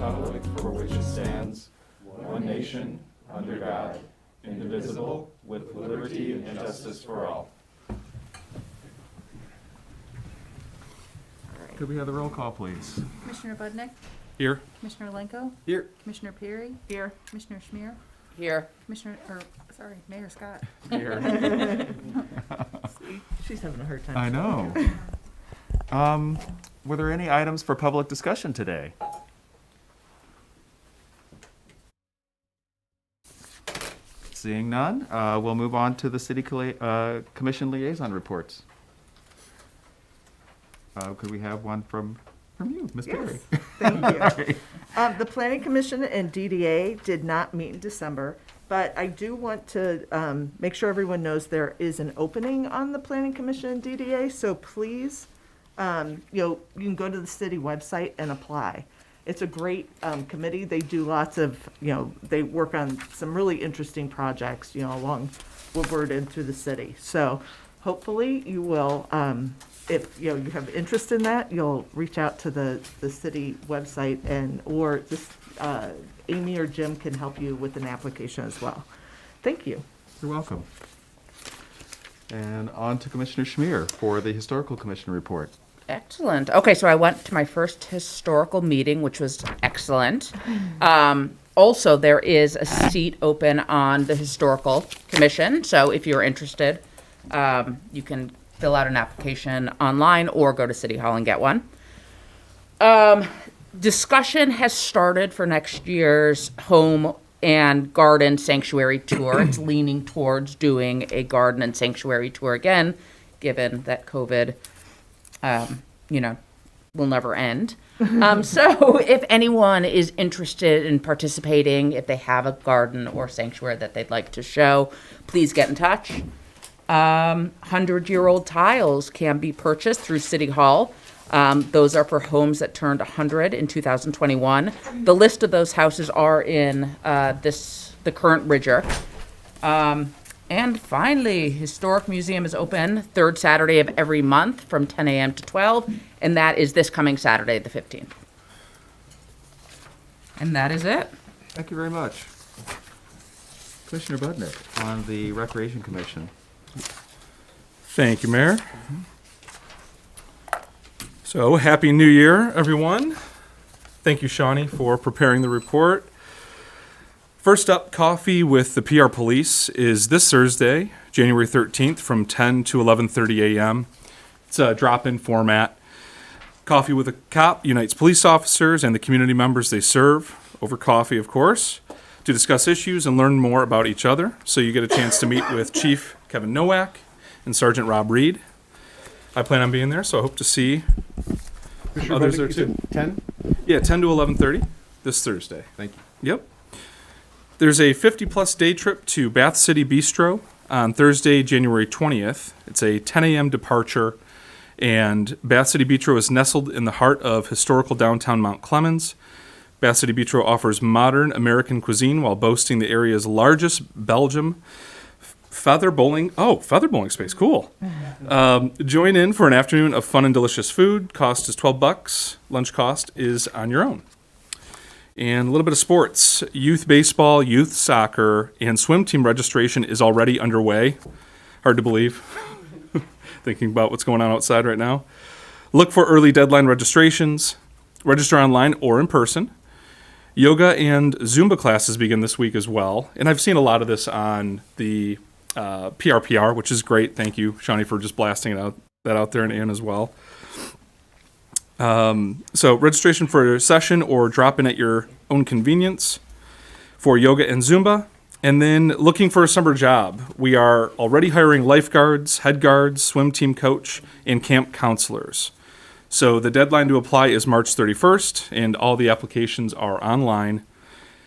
republic for which it stands, one nation, under God, indivisible, with liberty and justice for all. Could we have the roll call, please? Commissioner Budnick, Here. Commissioner Lenko, Here. Commissioner Perry, Here. Commissioner Schmier, Here. Mayor Scott. Here. She's having a hard time. I know. Were there any items for public discussion today? Seeing none, we'll move on to the city commission liaison reports. Could we have one from you, Ms. Perry? Thank you. The Planning Commission and DDA did not meet in December, but I do want to make sure everyone knows there is an opening on the Planning Commission and DDA, so please, you can go to the city website and apply. It's a great committee. They do lots of, they work on some really interesting projects, along Woodward and through the city. So hopefully you will, if you have interest in that, you'll reach out to the city website or just Amy or Jim can help you with an application as well. Thank you. You're welcome. And on to Commissioner Schmier for the Historical Commission report. Excellent. Okay, so I went to my first historical meeting, which was excellent. Also, there is a seat open on the Historical Commission, so if you're interested, you can fill out an application online or go to City Hall and get one. Discussion has started for next year's home and garden sanctuary tour. It's leaning towards doing a garden and sanctuary tour again, given that COVID will never end. So if anyone is interested in participating, if they have a garden or sanctuary that they'd like to show, please get in touch. 100-year-old tiles can be purchased through City Hall. Those are for homes that turned 100 in 2021. The list of those houses are in the current Ridger. And finally, Historic Museum is open third Saturday of every month from 10 a.m. to 12, and that is this coming Saturday, the 15th. And that is it. Thank you very much. Commissioner Budnick on the Recreation Commission. Thank you, Mayor. So, Happy New Year, everyone. Thank you, Shawnee, for preparing the report. First up, Coffee with the PR Police is this Thursday, January 13th from 10 to 11:30 a.m. It's a drop-in format. Coffee with a Cop unites police officers and the community members they serve, over coffee, of course, to discuss issues and learn more about each other. So you get a chance to meet with Chief Kevin Nowak and Sergeant Rob Reed. I plan on being there, so I hope to see others there too. 10? Yeah, 10 to 11:30 this Thursday. Thank you. Yep. There's a 50-plus day trip to Bath City Bistro on Thursday, January 20th. It's a 10 a.m. departure, and Bath City Bistro is nestled in the heart of historical downtown Mount Clemens. Bath City Bistro offers modern American cuisine while boasting the area's largest Belgium feather bowling space. Cool. Join in for an afternoon of fun and delicious food. Cost is $12. Lunch cost is on your own. And a little bit of sports. Youth baseball, youth soccer, and swim team registration is already underway. Hard to believe. Thinking about what's going on outside right now. Look for early deadline registrations. Register online or in person. Yoga and Zumba classes begin this week as well. And I've seen a lot of this on the PRPR, which is great. Thank you, Shawnee, for just blasting that out there, and Ann as well. So registration for a session or drop in at your own convenience for yoga and Zumba. And then looking for a summer job. We are already hiring lifeguards, head guards, swim team coach, and camp counselors. So the deadline to apply is March 31st, and all the applications are online.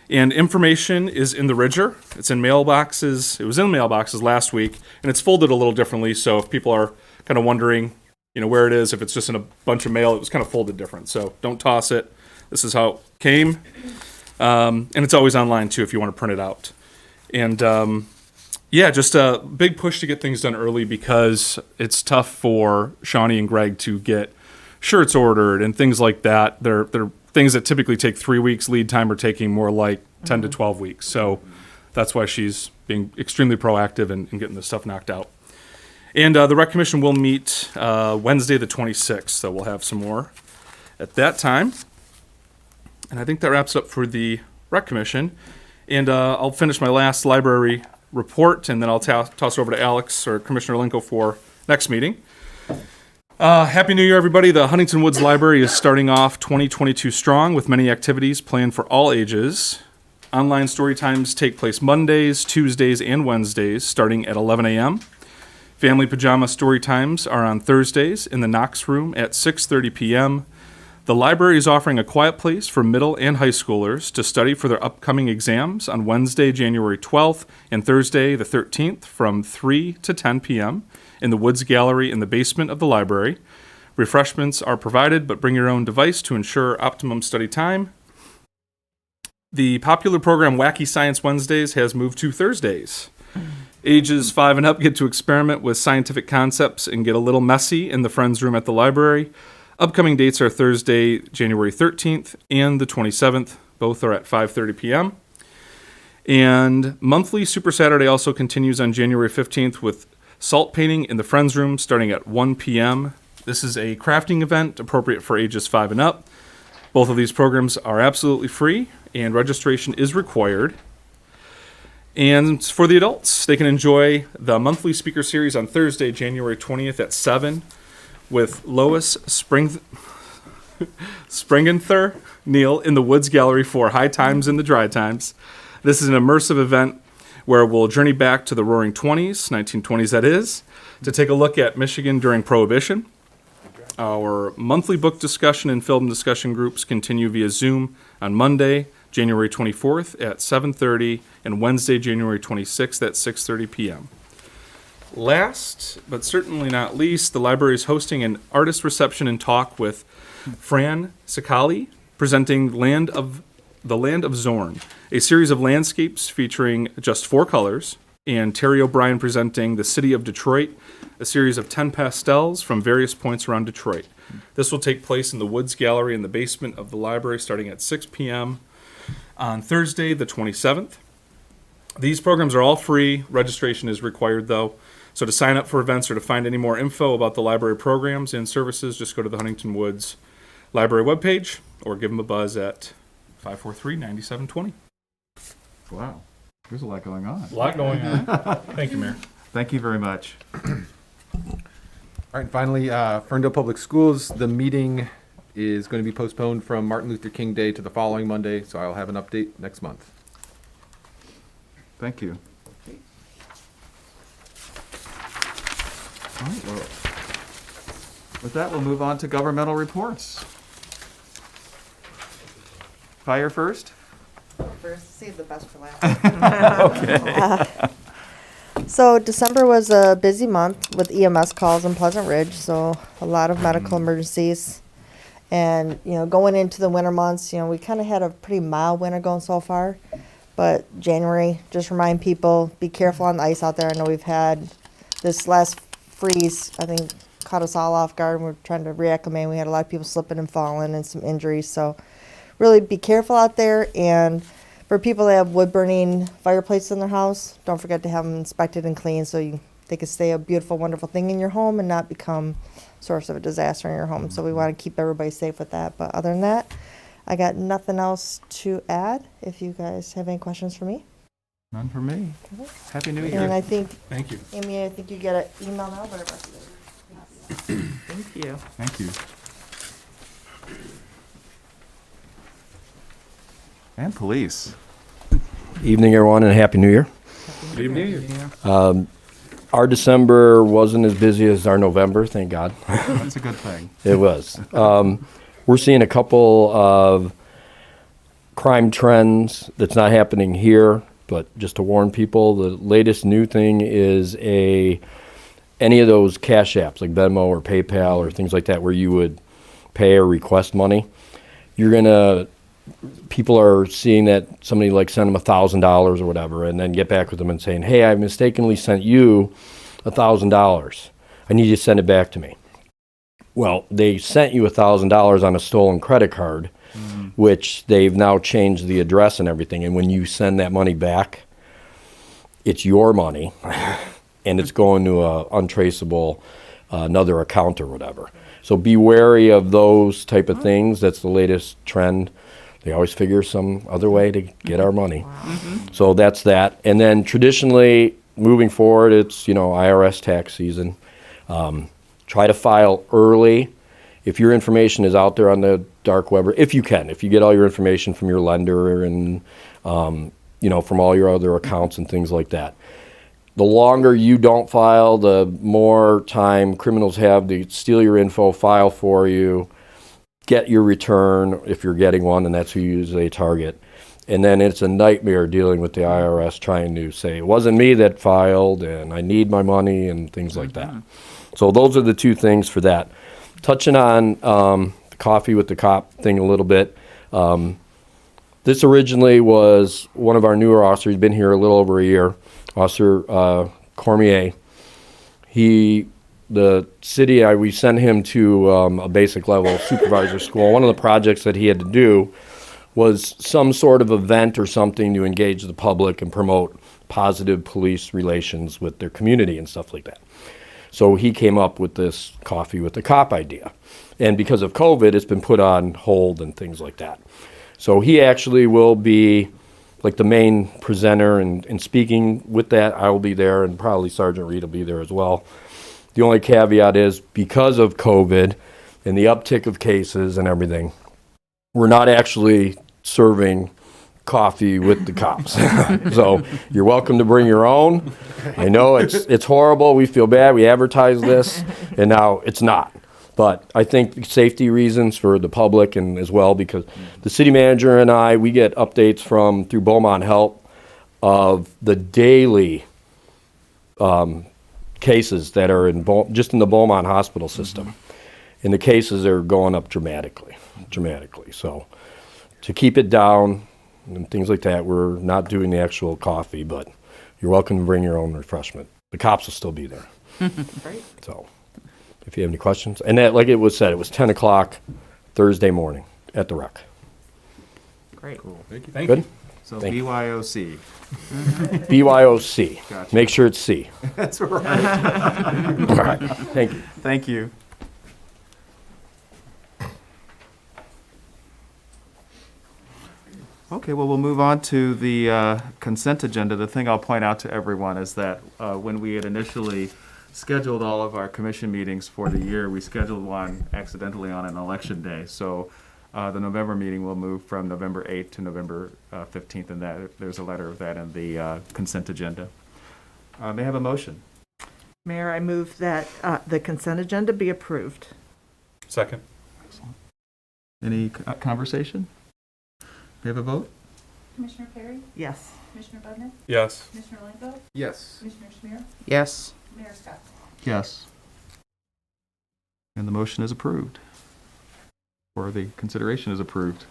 And information is in the Ridger. It's in mailboxes. It was in mailboxes last week, and it's folded a little differently. So if people are kind of wondering, where it is, if it's just in a bunch of mail, it was kind of folded different. So don't toss it. This is how it came. And it's always online too if you want to print it out. And just a big push to get things done early because it's tough for Shawnee and Greg to get shirts ordered and things like that. They're things that typically take 3 weeks lead time are taking more like 10 to 12 weeks. So that's why she's being extremely proactive and getting this stuff knocked out. And the Rec Commission will meet Wednesday the 26th, so we'll have some more at that time. And I think that wraps up for the Rec Commission. And I'll finish my last library report, and then I'll toss it over to Alex or Commissioner Linko for next meeting. Happy New Year, everybody. The Huntington Woods Library is starting off 2022 strong with many activities planned for all ages. Online story times take place Mondays, Tuesdays, and Wednesdays starting at 11 a.m. Family pajama story times are on Thursdays in the Knox Room at 6:30 p.m. The library is offering a quiet place for middle and high schoolers to study for their upcoming exams on Wednesday, January 12th and Thursday, the 13th from 3 to 10 p.m. in the Woods Gallery in the basement of the library. Refreshments are provided, but bring your own device to ensure optimum study time. The popular program Wacky Science Wednesdays has moved to Thursdays. Ages 5 and up get to experiment with scientific concepts and get a little messy in the Friends Room at the library. Upcoming dates are Thursday, January 13th and the 27th. Both are at 5:30 p.m. And monthly Super Saturday also continues on January 15th with salt painting in the Friends Room starting at 1 p.m. This is a crafting event appropriate for ages 5 and up. Both of these programs are absolutely free, and registration is required. And for the adults, they can enjoy the monthly speaker series on Thursday, January 20th at 7 with Lois Springenther Neal in the Woods Gallery for High Times and the Dry Times. This is an immersive event where we'll journey back to the Roaring 20s, 1920s that is, to take a look at Michigan during Prohibition. Our monthly book discussion and film discussion groups continue via Zoom on Monday, January 24th at 7:30 and Wednesday, January 26th at 6:30 p.m. Last, but certainly not least, the library is hosting an artist reception and talk with Fran Sakali, presenting the Land of Zorn, a series of landscapes featuring just 4 colors, and Terry O'Brien presenting The City of Detroit, a series of 10 pastels from various points around Detroit. This will take place in the Woods Gallery in the basement of the library starting at 6 p.m. on Thursday, the 27th. These programs are all free. Registration is required, though. So to sign up for events or to find any more info about the library programs and services, just go to the Huntington Woods Library webpage or give them a buzz at 543-9720. Wow, there's a lot going on. A lot going on. Thank you, Mayor. Thank you very much. All right, and finally, Ferndale Public Schools, the meeting is going to be postponed from Martin Luther King Day to the following Monday, so I'll have an update next month. Thank you. All right, well, with that, we'll move on to governmental reports. Fire first? First, save the best for last. So December was a busy month with EMS calls in Pleasant Ridge, so a lot of medical emergencies. And, going into the winter months, we kind of had a pretty mild winter going so far. But January, just remind people, be careful on the ice out there. I know we've had this last freeze, I think, caught us all off guard. We're trying to reacclimate. We had a lot of people slipping and falling and some injuries. So really be careful out there. And for people that have wood burning fireplaces in their house, don't forget to have them inspected and cleaned so they can stay a beautiful, wonderful thing in your home and not become a source of a disaster in your home. So we want to keep everybody safe with that. But other than that, I got nothing else to add. If you guys have any questions for me. None for me. Happy New And Year. I think, Thank you. Amy, I think you get an email now, whatever. Thank you. Thank you. And police. Evening, everyone, and Happy New Year. Good evening. Our December wasn't as busy as our November, thank God. That's a good thing. It was. We're seeing a couple of crime trends that's not happening here, but just to warn people, the latest new thing is any of those cash apps like Venmo or PayPal or things like that where you would pay or request money. People are seeing that somebody like send them $1,000 or whatever and then get back with them and saying, hey, I mistakenly sent you $1,000. I need you to send it back to me. Well, they sent you $1,000 on a stolen credit card, which they've now changed the address and everything. And when you send that money back, it's your money, and it's going to a untraceable another account or whatever. So be wary of those type of things. That's the latest trend. They always figure some other way to get our money. So that's that. And then traditionally, moving forward, it's, IRS tax season. Try to file early. If your information is out there on the dark web, or if you can, if you get all your information from your lender and, from all your other accounts and things like that. The longer you don't file, the more time criminals have to steal your info, file for you, get your return if you're getting one, and that's who you usually target. And then it's a nightmare dealing with the IRS trying to say, it wasn't me that filed, and I need my money, and things like that. So those are the two things for that. Touching on the coffee with the cop thing a little bit, this originally was one of our newer officers. He's been here a little over a year. Officer Cormier. The city, we sent him to a basic level supervisor school. One of the projects that he had to do was some sort of event or something to engage the public and promote positive police relations with their community and stuff like that. So he came up with this coffee with the cop idea. And because of COVID, it's been put on hold and things like that. So he actually will be like the main presenter and speaking with that. I will be there, and probably Sergeant Reed will be there as well. The only caveat is because of COVID and the uptick of cases and everything, we're not actually serving coffee with the cops. So you're welcome to bring your own. I know it's horrible. We feel bad. We advertise this, and now it's not. But I think safety reasons for the public, and as well because the city manager and I, we get updates through Beaumont Health of the daily cases that are just in the Beaumont hospital system. And the cases are going up dramatically. So to keep it down and things like that, we're not doing the actual coffee, but you're welcome to bring your own refreshment. The cops will still be there. Great. So if you have any questions. And that, like it was said, it was 10 o'clock Thursday morning at the rec. Great. Thank Good? you. So Thank you. BYOC. BYOC. Gotcha. Make sure it's C. That's right. All right. Thank you. Thank you. Okay, well, we'll move on to the consent agenda. The thing I'll point out to everyone is that when we had initially scheduled all of our commission meetings for the year, we scheduled one accidentally on an election day. So the November meeting will move from November 8th to November 15th, and there's a letter of that in the consent agenda. May I have a motion? Mayor, I move that the consent agenda be approved. Second. Any conversation? May I have a vote? Commissioner Perry? Yes. Commissioner Budnick? Yes. Commissioner Lenko? Yes. Commissioner Schmier? Yes. Mayor Scott? Yes. And the motion is approved. Or the consideration is approved.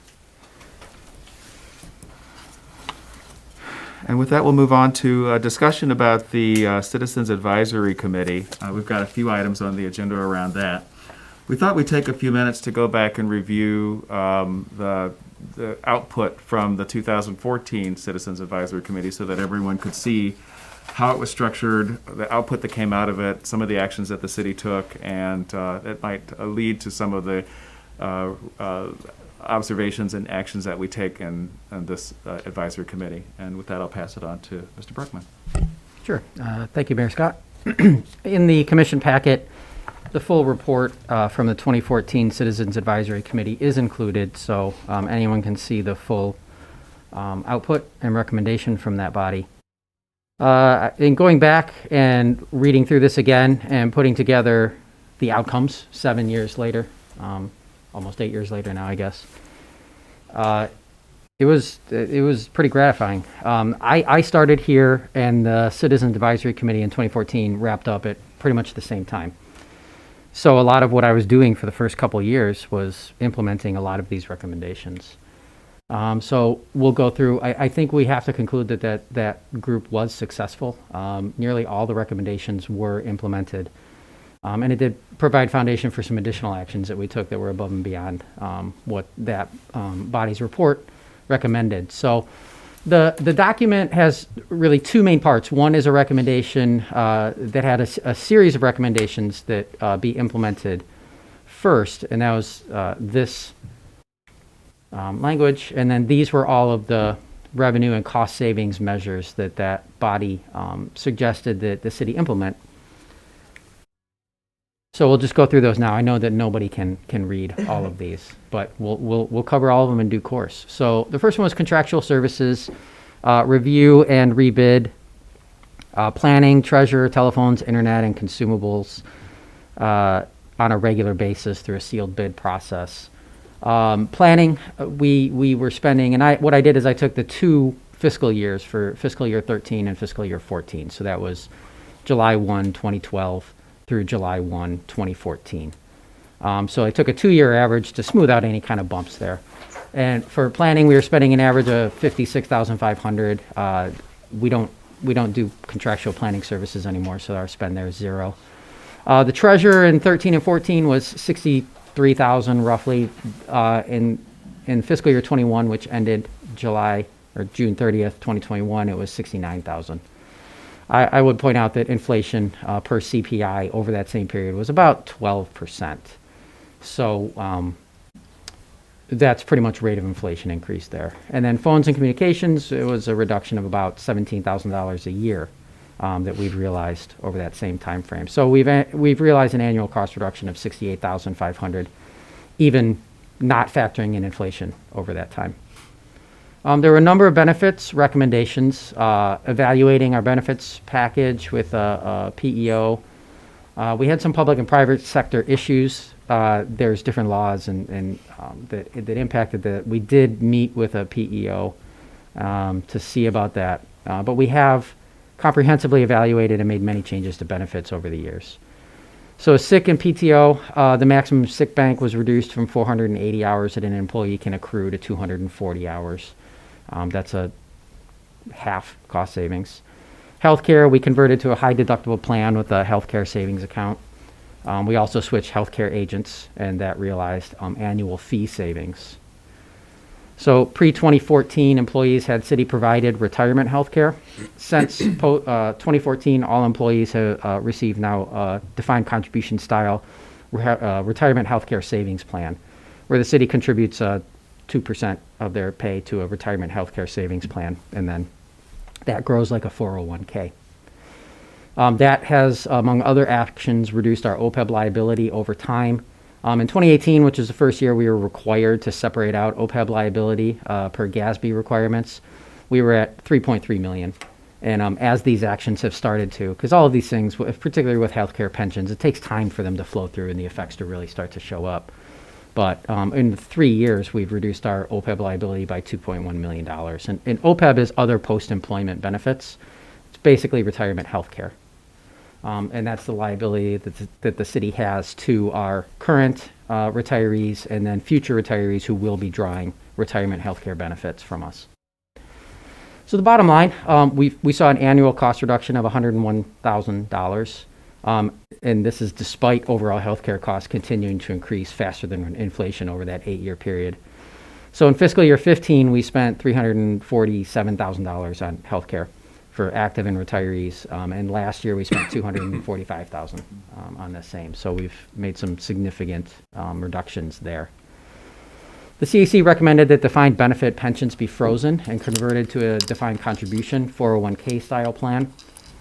And with that, we'll move on to a discussion about the Citizens Advisory Committee. We've got a few items on the agenda around that. We thought we'd take a few minutes to go back and review the output from the 2014 Citizens Advisory Committee so that everyone could see how it was structured, the output that came out of it, some of the actions that the city took, and it might lead to some of the observations and actions that we take in this advisory committee. And with that, I'll pass it on to Mr. Berkman. Sure. Thank you, Mayor Scott. In the commission packet, the full report from the 2014 Citizens Advisory Committee is included, so anyone can see the full output and recommendation from that body. In going back and reading through this again and putting together the outcomes 7 years later, almost 8 years later now, I guess, it was pretty gratifying. I started here, and the Citizens Advisory Committee in 2014 wrapped up at pretty much the same time. So a lot of what I was doing for the first couple of years was implementing a lot of these recommendations. So we'll go through. I think we have to conclude that group was successful. Nearly all the recommendations were implemented. And it did provide foundation for some additional actions that we took that were above and beyond what that body's report recommended. So the document has really two main parts. One is a recommendation that had a series of recommendations that be implemented first, and that was this language. And then these were all of the revenue and cost savings measures that that body suggested that the city implement. So we'll just go through those now. I know that nobody can read all of these, but we'll cover all of them in due course. So the first one was contractual services, review and rebid, planning, treasurer, telephones, internet, and consumables on a regular basis through a sealed bid process. Planning, we were spending, and what I did is I took the two fiscal years for fiscal year 13 and fiscal year 14. So that was July 1, 2012 through July 1, 2014. So I took a 2-year average to smooth out any kind of bumps there. And for planning, we were spending an average of $56,500. We don't do contractual planning services anymore, so our spend there is zero. The treasurer in 13 and 14 was $63,000 roughly. In fiscal year 21, which ended June 30th, 2021, it was $69,000. I would point out that inflation per CPI over that same period was about 12%. So that's pretty much rate of inflation increase there. And then phones and communications, it was a reduction of about $17,000 a year that we've realized over that same time frame. So we've realized an annual cost reduction of $68,500, even not factoring in inflation over that time. There were a number of benefits recommendations, evaluating our benefits package with a PEO. We had some public and private sector issues. There's different laws and that impacted that. We did meet with a PEO to see about that. But we have comprehensively evaluated and made many changes to benefits over the years. So sick and PTO, the maximum sick bank was reduced from 480 hours that an employee can accrue to 240 hours. That's a half cost savings. Healthcare, we converted to a high deductible plan with a healthcare savings account. We also switched healthcare agents, and that realized annual fee savings. So pre-2014, employees had city-provided retirement healthcare. Since 2014, all employees have received now defined contribution style retirement healthcare savings plan, where the city contributes 2% of their pay to a retirement healthcare savings plan, and then that grows like a 401k. That has, among other actions, reduced our OPEB liability over time. In 2018, which is the first year we were required to separate out OPEB liability per GASB requirements, we were at $3.3 million. And as these actions have started to, because all of these things, particularly with healthcare pensions, it takes time for them to flow through and the effects to really start to show up. But in 3 years, we've reduced our OPEB liability by $2.1 million. And OPEB is other post-employment benefits. It's basically retirement health care. And that's the liability that the city has to our current retirees and then future retirees who will be drawing retirement health care benefits from us. So the bottom line, we saw an annual cost reduction of $101,000. And this is despite overall healthcare costs continuing to increase faster than inflation over that 8-year period. So in fiscal year 15, we spent $347,000 on healthcare for active and retirees. And last year we spent $245,000 on the same. So we've made some significant reductions there. The CAC recommended that defined benefit pensions be frozen and converted to a defined contribution 401k style plan.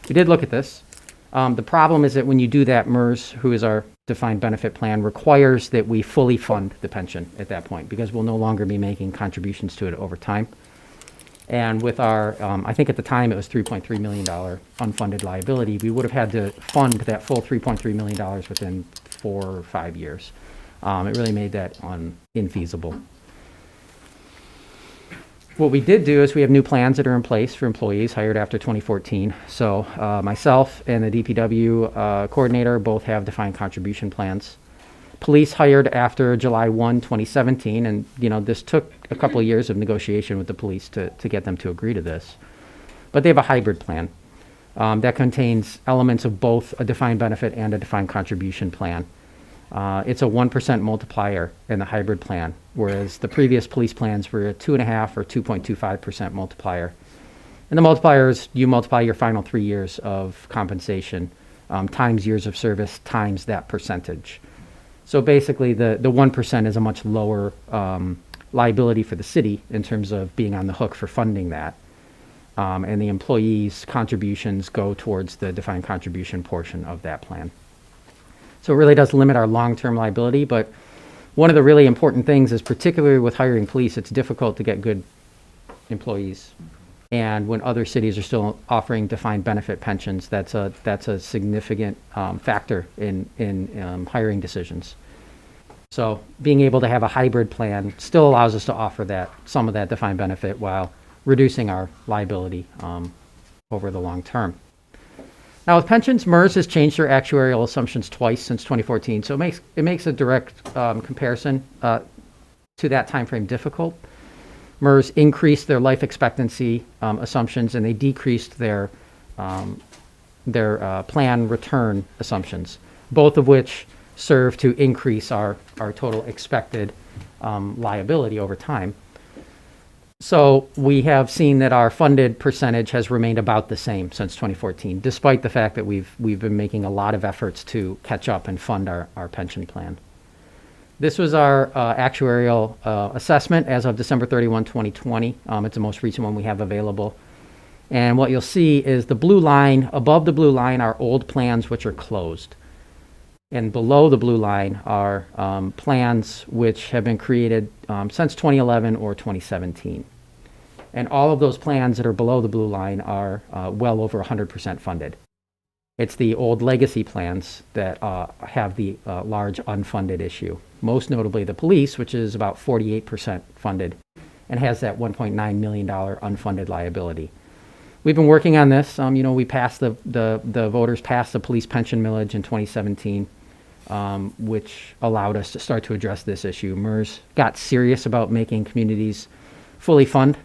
We did look at this. The problem is that when you do that, MERS, who is our defined benefit plan, requires that we fully fund the pension at that point because we'll no longer be making contributions to it over time. And with our, I think at the time it was $3.3 million unfunded liability, we would have had to fund that full $3.3 million within 4 or 5 years. It really made that infeasible. What we did do is we have new plans that are in place for employees hired after 2014. So myself and the DPW coordinator both have defined contribution plans. Police hired after July 1, 2017, and this took a couple of years of negotiation with the police to get them to agree to this. But they have a hybrid plan. that contains elements of both a defined benefit and a defined contribution plan. It's a 1% multiplier in the hybrid plan, whereas the previous police plans were a 2.5 or 2.25% multiplier. And the multiplier is you multiply your final 3 years of compensation times years of service times that percentage. So basically, the 1% is a much lower liability for the city in terms of being on the hook for funding that. And the employees' contributions go towards the defined contribution portion of that plan. So it really does limit our long-term liability, but one of the really important things is, particularly with hiring police, it's difficult to get good employees. And when other cities are still offering defined benefit pensions, that's a significant factor in hiring decisions. So being able to have a hybrid plan still allows us to offer some of that defined benefit while reducing our liability over the long term. Now with pensions, MERS has changed their actuarial assumptions twice since 2014, so it makes a direct comparison to that time frame difficult. MERS increased their life expectancy assumptions, and they decreased their plan return assumptions, both of which serve to increase our total expected liability over time. So we have seen that our funded percentage has remained about the same since 2014, despite the fact that we've been making a lot of efforts to catch up and fund our pension plan. This was our actuarial assessment as of December 31, 2020. It's the most recent one we have available. And what you'll see is the blue line, above the blue line are old plans which are closed. And below the blue line are plans which have been created since 2011 or 2017. And all of those plans that are below the blue line are well over 100% funded. It's the old legacy plans that have the large unfunded issue, most notably the police, which is about 48% funded and has that $1.9 million unfunded liability. We've been working on this. We passed the voters passed the police pension millage in 2017. Which allowed us to start to address this issue. MERS got serious about making communities fully fund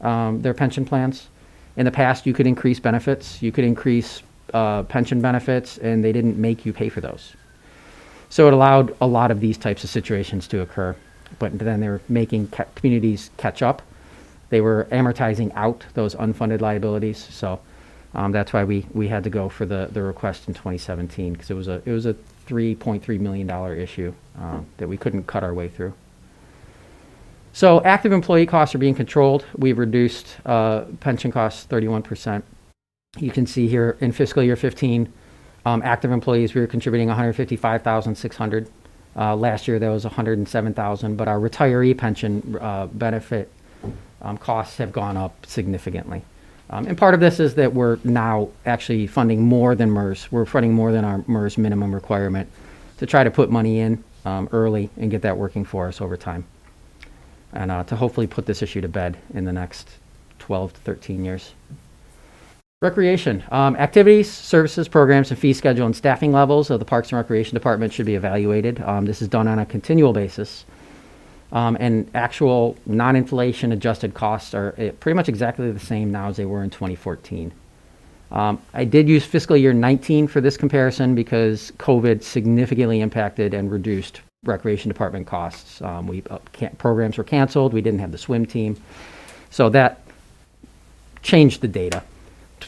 their pension plans. In the past, you could increase benefits, you could increase pension benefits, and they didn't make you pay for those. So it allowed a lot of these types of situations to occur. But then they were making communities catch up. They were amortizing out those unfunded liabilities. So that's why we had to go for the request in 2017, because it was a $3.3 million issue that we couldn't cut our way through. So active employee costs are being controlled. We've reduced pension costs 31%. You can see here in fiscal year 15, active employees, we were contributing $155,600. Last year, that was $107,000, but our retiree pension benefit costs have gone up significantly. And part of this is that we're now actually funding more than MERS. We're funding more than our MERS minimum requirement to try to put money in early and get that working for us over time. And to hopefully put this issue to bed in the next 12 to 13 years. Recreation. Activities, services, programs, and fee schedule and staffing levels of the Parks and Recreation Department should be evaluated. This is done on a continual basis. And actual non-inflation adjusted costs are pretty much exactly the same now as they were in 2014. I did use fiscal year 19 for this comparison because COVID significantly impacted and reduced recreation department costs. Programs were canceled. We didn't have the swim team. So that changed the data.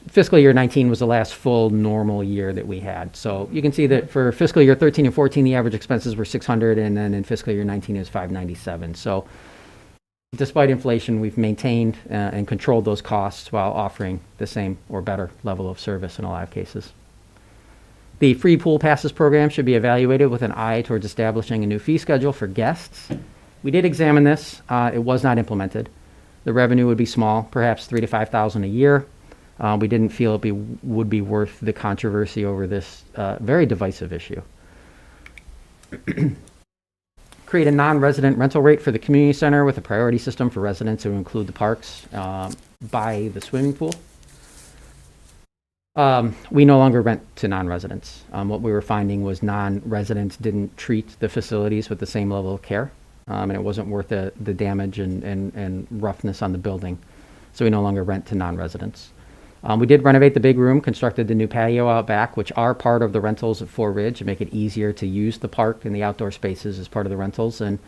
Fiscal year 19 was the last full normal year that we had. So you can see that for fiscal year 13 and 14, the average expenses were $600, and then in fiscal year 19 it was $597. So despite inflation, we've maintained and controlled those costs while offering the same or better level of service in a lot of cases. The free pool passes program should be evaluated with an eye towards establishing a new fee schedule for guests. We did examine this. It was not implemented. The revenue would be small, perhaps $3,000 to $5,000 a year. We didn't feel it would be worth the controversy over this very divisive issue. Create a non-resident rental rate for the community center with a priority system for residents who include the parks by the swimming pool. We no longer rent to non-residents. What we were finding was non-residents didn't treat the facilities with the same level of care, and it wasn't worth the damage and roughness on the building. So we no longer rent to non-residents. We did renovate the big room, constructed the new patio out back, which are part of the rentals at Four Ridge to make it easier to use the park and the outdoor spaces as part of the rentals. And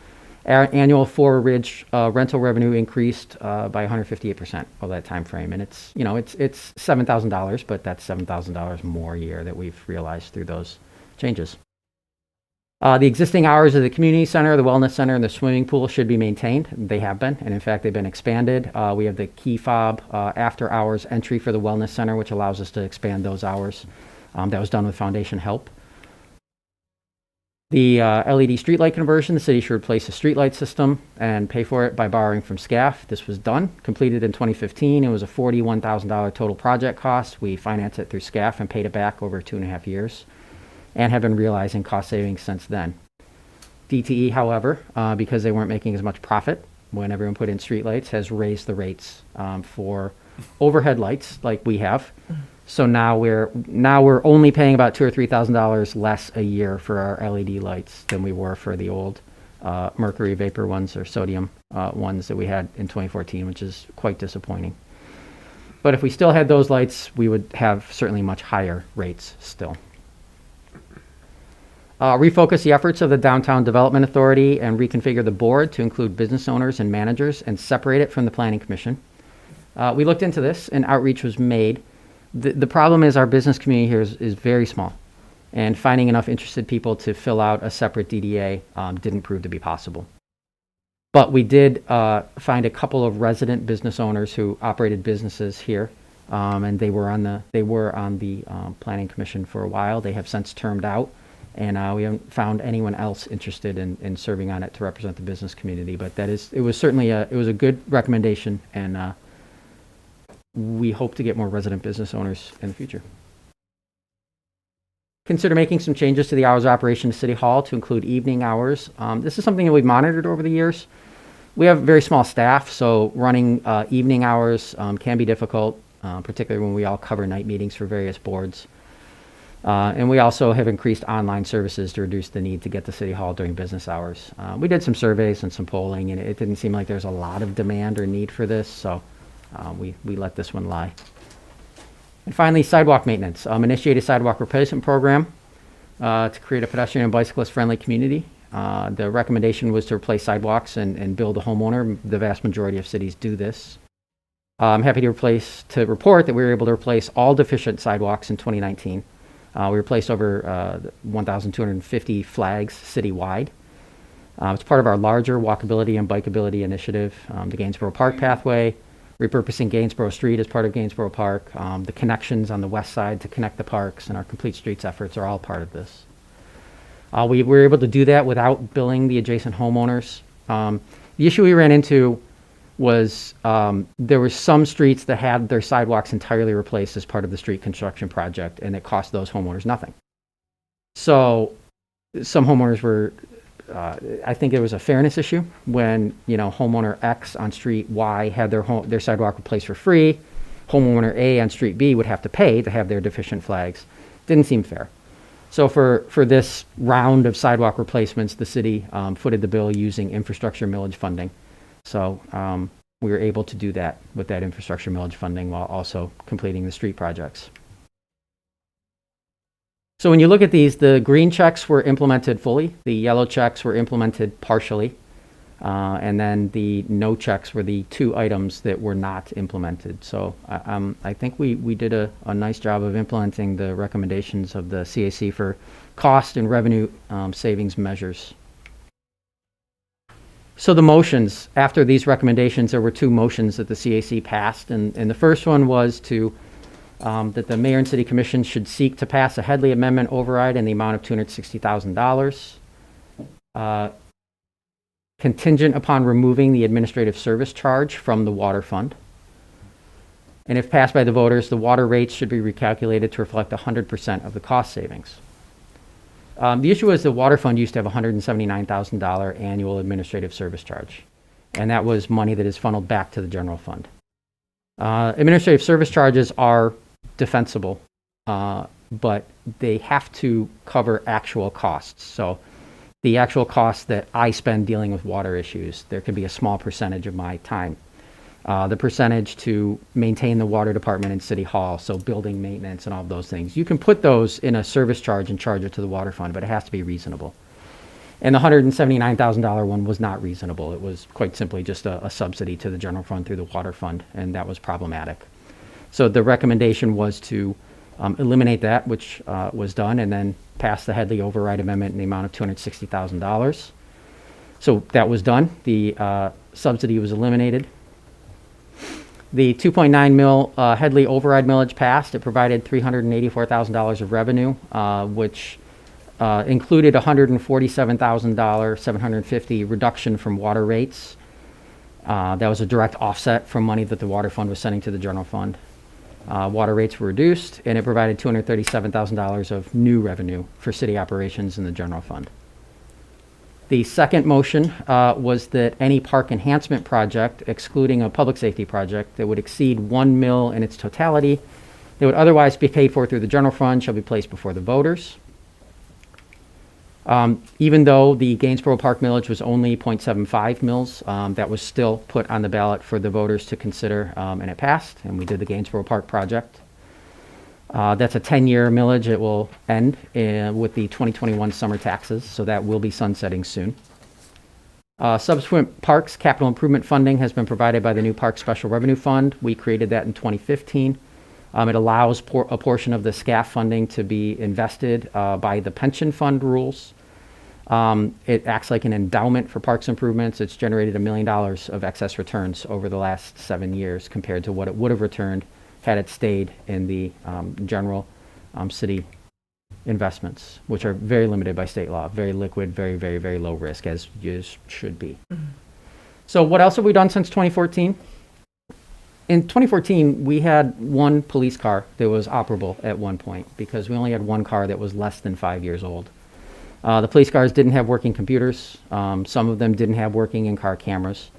our annual Four Ridge rental revenue increased by 158% over that time frame. And it's $7,000, but that's $7,000 more a year that we've realized through those changes. The existing hours of the community center, the wellness center, and the swimming pool should be maintained. They have been, and in fact, they've been expanded. We have the key fob after hours entry for the wellness center, which allows us to expand those hours. That was done with foundation help. The LED streetlight conversion, the city should replace the streetlight system and pay for it by borrowing from SCAF. This was done, completed in 2015. It was a $41,000 total project cost. We financed it through SCAF and paid it back over 2.5 years, and have been realizing cost savings since then. DTE, however, because they weren't making as much profit when everyone put in streetlights, has raised the rates for overhead lights like we have. So now we're only paying about $2,000 or $3,000 less a year for our LED lights than we were for the old mercury vapor ones or sodium ones that we had in 2014, which is quite disappointing. But if we still had those lights, we would have certainly much higher rates still. Refocus the efforts of the Downtown Development Authority and reconfigure the board to include business owners and managers and separate it from the Planning Commission. We looked into this and outreach was made. The problem is our business community here is very small, and finding enough interested people to fill out a separate DDA didn't prove to be possible. But we did find a couple of resident business owners who operated businesses here, and they were on the Planning Commission for a while. They have since termed out, and we haven't found anyone else interested in serving on it to represent the business community. But it was certainly a good recommendation, and we hope to get more resident business owners in the future. Consider making some changes to the hours of operation of City Hall to include evening hours. This is something that we've monitored over the years. We have very small staff, so running evening hours can be difficult, particularly when we all cover night meetings for various boards. And we also have increased online services to reduce the need to get to City Hall during business hours. We did some surveys and some polling, and it didn't seem like there's a lot of demand or need for this, so we let this one lie. And finally, sidewalk maintenance. Initiate a sidewalk replacement program to create a pedestrian and bicyclist-friendly community. The recommendation was to replace sidewalks and build a homeowner. The vast majority of cities do this. I'm happy to report that we were able to replace all deficient sidewalks in 2019. We replaced over 1,250 flags citywide. It's part of our larger walkability and bikeability initiative, the Gainsborough Park Pathway, repurposing Gainsborough Street as part of Gainsborough Park, the connections on the west side to connect the parks, and our Complete Streets efforts are all part of this. We were able to do that without billing the adjacent homeowners. The issue we ran into was there were some streets that had their sidewalks entirely replaced as part of the street construction project, and it cost those homeowners nothing. So some homeowners were, I think it was a fairness issue when, homeowner X on street Y had their sidewalk replaced for free. Homeowner A on street B would have to pay to have their deficient flags. Didn't seem fair. So for this round of sidewalk replacements, the city footed the bill using infrastructure millage funding. So we were able to do that with that infrastructure millage funding while also completing the street projects. So when you look at these, the green checks were implemented fully. The yellow checks were implemented partially. And then the no checks were the two items that were not implemented. So I think we did a nice job of implementing the recommendations of the CAC for cost and revenue savings measures. So the motions, after these recommendations, there were two motions that the CAC passed. And the first one was that the mayor and city commission should seek to pass a Headley Amendment override in the amount of $260,000, contingent upon removing the administrative service charge from the water fund. And if passed by the voters, the water rates should be recalculated to reflect 100% of the cost savings. The issue is the water fund used to have $179,000 annual administrative service charge, and that was money that is funneled back to the general fund. Administrative service charges are defensible, but they have to cover actual costs. So the actual costs that I spend dealing with water issues, there could be a small percentage of my time. the percentage to maintain the water department in City Hall, so building maintenance and all of those things. You can put those in a service charge and charge it to the water fund, but it has to be reasonable. And the $179,000 one was not reasonable. It was quite simply just a subsidy to the general fund through the water fund, and that was problematic. So the recommendation was to eliminate that, which was done, and then pass the Headley override amendment in the amount of $260,000. So that was done. The subsidy was eliminated. The 2.9 mil Headley override millage passed. It provided $384,000 of revenue, which included $147,750 reduction from water rates. That was a direct offset from money that the water fund was sending to the general fund. Water rates were reduced, and it provided $237,000 of new revenue for city operations in the general fund. The second motion was that any park enhancement project, excluding a public safety project that would exceed 1 mil in its totality, that would otherwise be paid for through the general fund, shall be placed before the voters. Even though the Gainsborough Park millage was only 0.75 mils, that was still put on the ballot for the voters to consider, and it passed, and we did the Gainsborough Park project. That's a 10-year millage. It will end with the 2021 summer taxes, so that will be sunsetting soon. Subsequent parks capital improvement funding has been provided by the new Park Special Revenue Fund. We created that in 2015. It allows a portion of the SCAF funding to be invested by the pension fund rules. It acts like an endowment for parks improvements. It's generated $1 million of excess returns over the last 7 years compared to what it would have returned had it stayed in the general city investments, which are very limited by state law, very liquid, very, very, very low risk, as yours should be. So what else have we done since 2014? In 2014, we had one police car that was operable at one point because we only had one car that was less than 5 years old. The police cars didn't have working computers. Some of them didn't have working in-car cameras.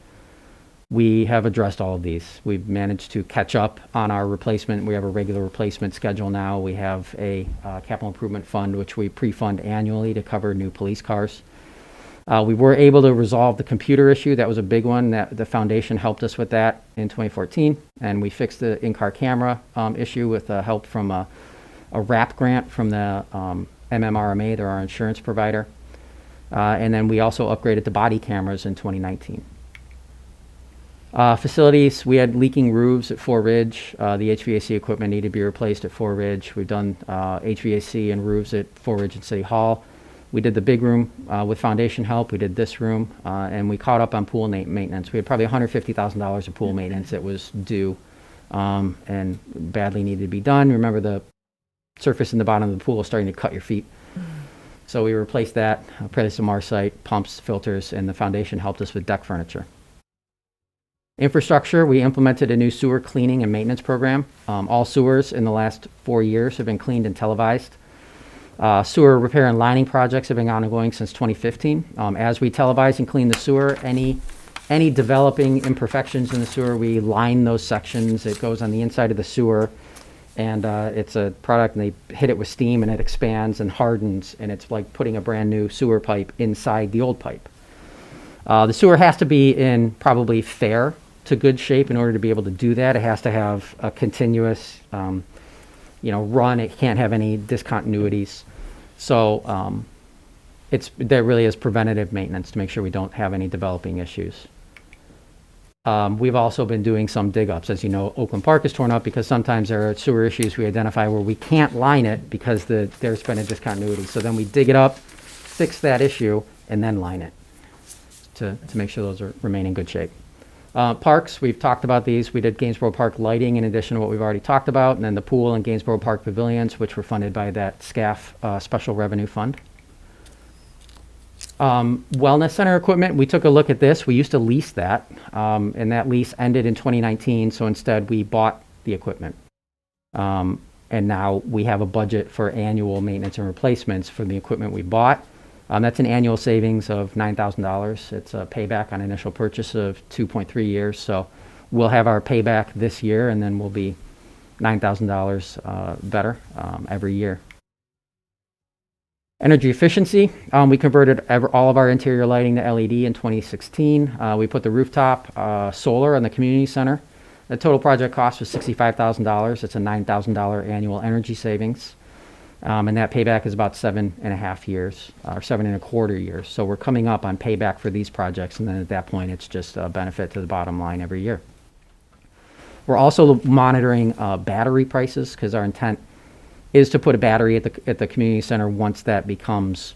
We have addressed all of these. We've managed to catch up on our replacement. We have a regular replacement schedule now. We have a capital improvement fund, which we pre-fund annually to cover new police cars. We were able to resolve the computer issue. That was a big one. That the foundation helped us with that in 2014. And we fixed the in-car camera issue with help from a RAP grant from the MMRMA, they're our insurance provider. And then we also upgraded the body cameras in 2019. Facilities, we had leaking roofs at Four Ridge. The HVAC equipment needed to be replaced at Four Ridge. We've done HVAC and roofs at Four Ridge and City Hall. We did the big room with foundation help. We did this room, and we caught up on pool maintenance. We had probably $150,000 of pool maintenance that was due and badly needed to be done. Remember, the surface in the bottom of the pool was starting to cut your feet. So we replaced that, replaced some Marsite, pumps, filters, and the foundation helped us with deck furniture. Infrastructure, we implemented a new sewer cleaning and maintenance program. All sewers in the last 4 years have been cleaned and televised. Sewer repair and lining projects have been ongoing since 2015. As we televise and clean the sewer, any developing imperfections in the sewer, we line those sections. It goes on the inside of the sewer, and it's a product, and they hit it with steam, and it expands and hardens, and it's like putting a brand new sewer pipe inside the old pipe. The sewer has to be in probably fair to good shape in order to be able to do that. It has to have a continuous, run. It can't have any discontinuities. So there really is preventative maintenance to make sure we don't have any developing issues. We've also been doing some dig ups. As you know, Oakland Park is torn up because sometimes there are sewer issues we identify where we can't line it because there's been a discontinuity. So then we dig it up, fix that issue, and then line it to make sure those remain in good shape. Parks, we've talked about these. We did Gainsborough Park lighting in addition to what we've already talked about, and then the pool and Gainsborough Park pavilions, which were funded by that SCAF Special Revenue Fund. Wellness center equipment, we took a look at this. We used to lease that, and that lease ended in 2019, so instead we bought the equipment. And now we have a budget for annual maintenance and replacements for the equipment we bought. That's an annual savings of $9,000. It's a payback on initial purchase of 2.3 years. So we'll have our payback this year, and then we'll be $9,000 better every year. Energy efficiency, we converted all of our interior lighting to LED in 2016. We put the rooftop solar on the community center. The total project cost was $65,000. It's a $9,000 annual energy savings. And that payback is about 7.5 years, or 7.25 years. So we're coming up on payback for these projects, and then at that point, it's just a benefit to the bottom line every year. We're also monitoring battery prices, because our intent is to put a battery at the community center once that becomes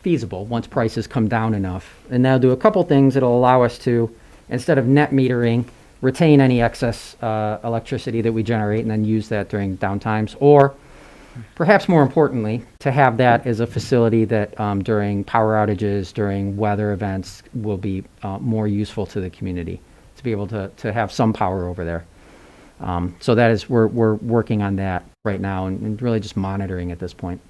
feasible, once prices come down enough. And that'll do a couple things. It'll allow us to, instead of net metering, retain any excess electricity that we generate and then use that during downtimes, or perhaps more importantly, to have that as a facility that during power outages, during weather events, will be more useful to the community, to be able to have some power over there. So that is, we're working on that right now and really just monitoring at this point.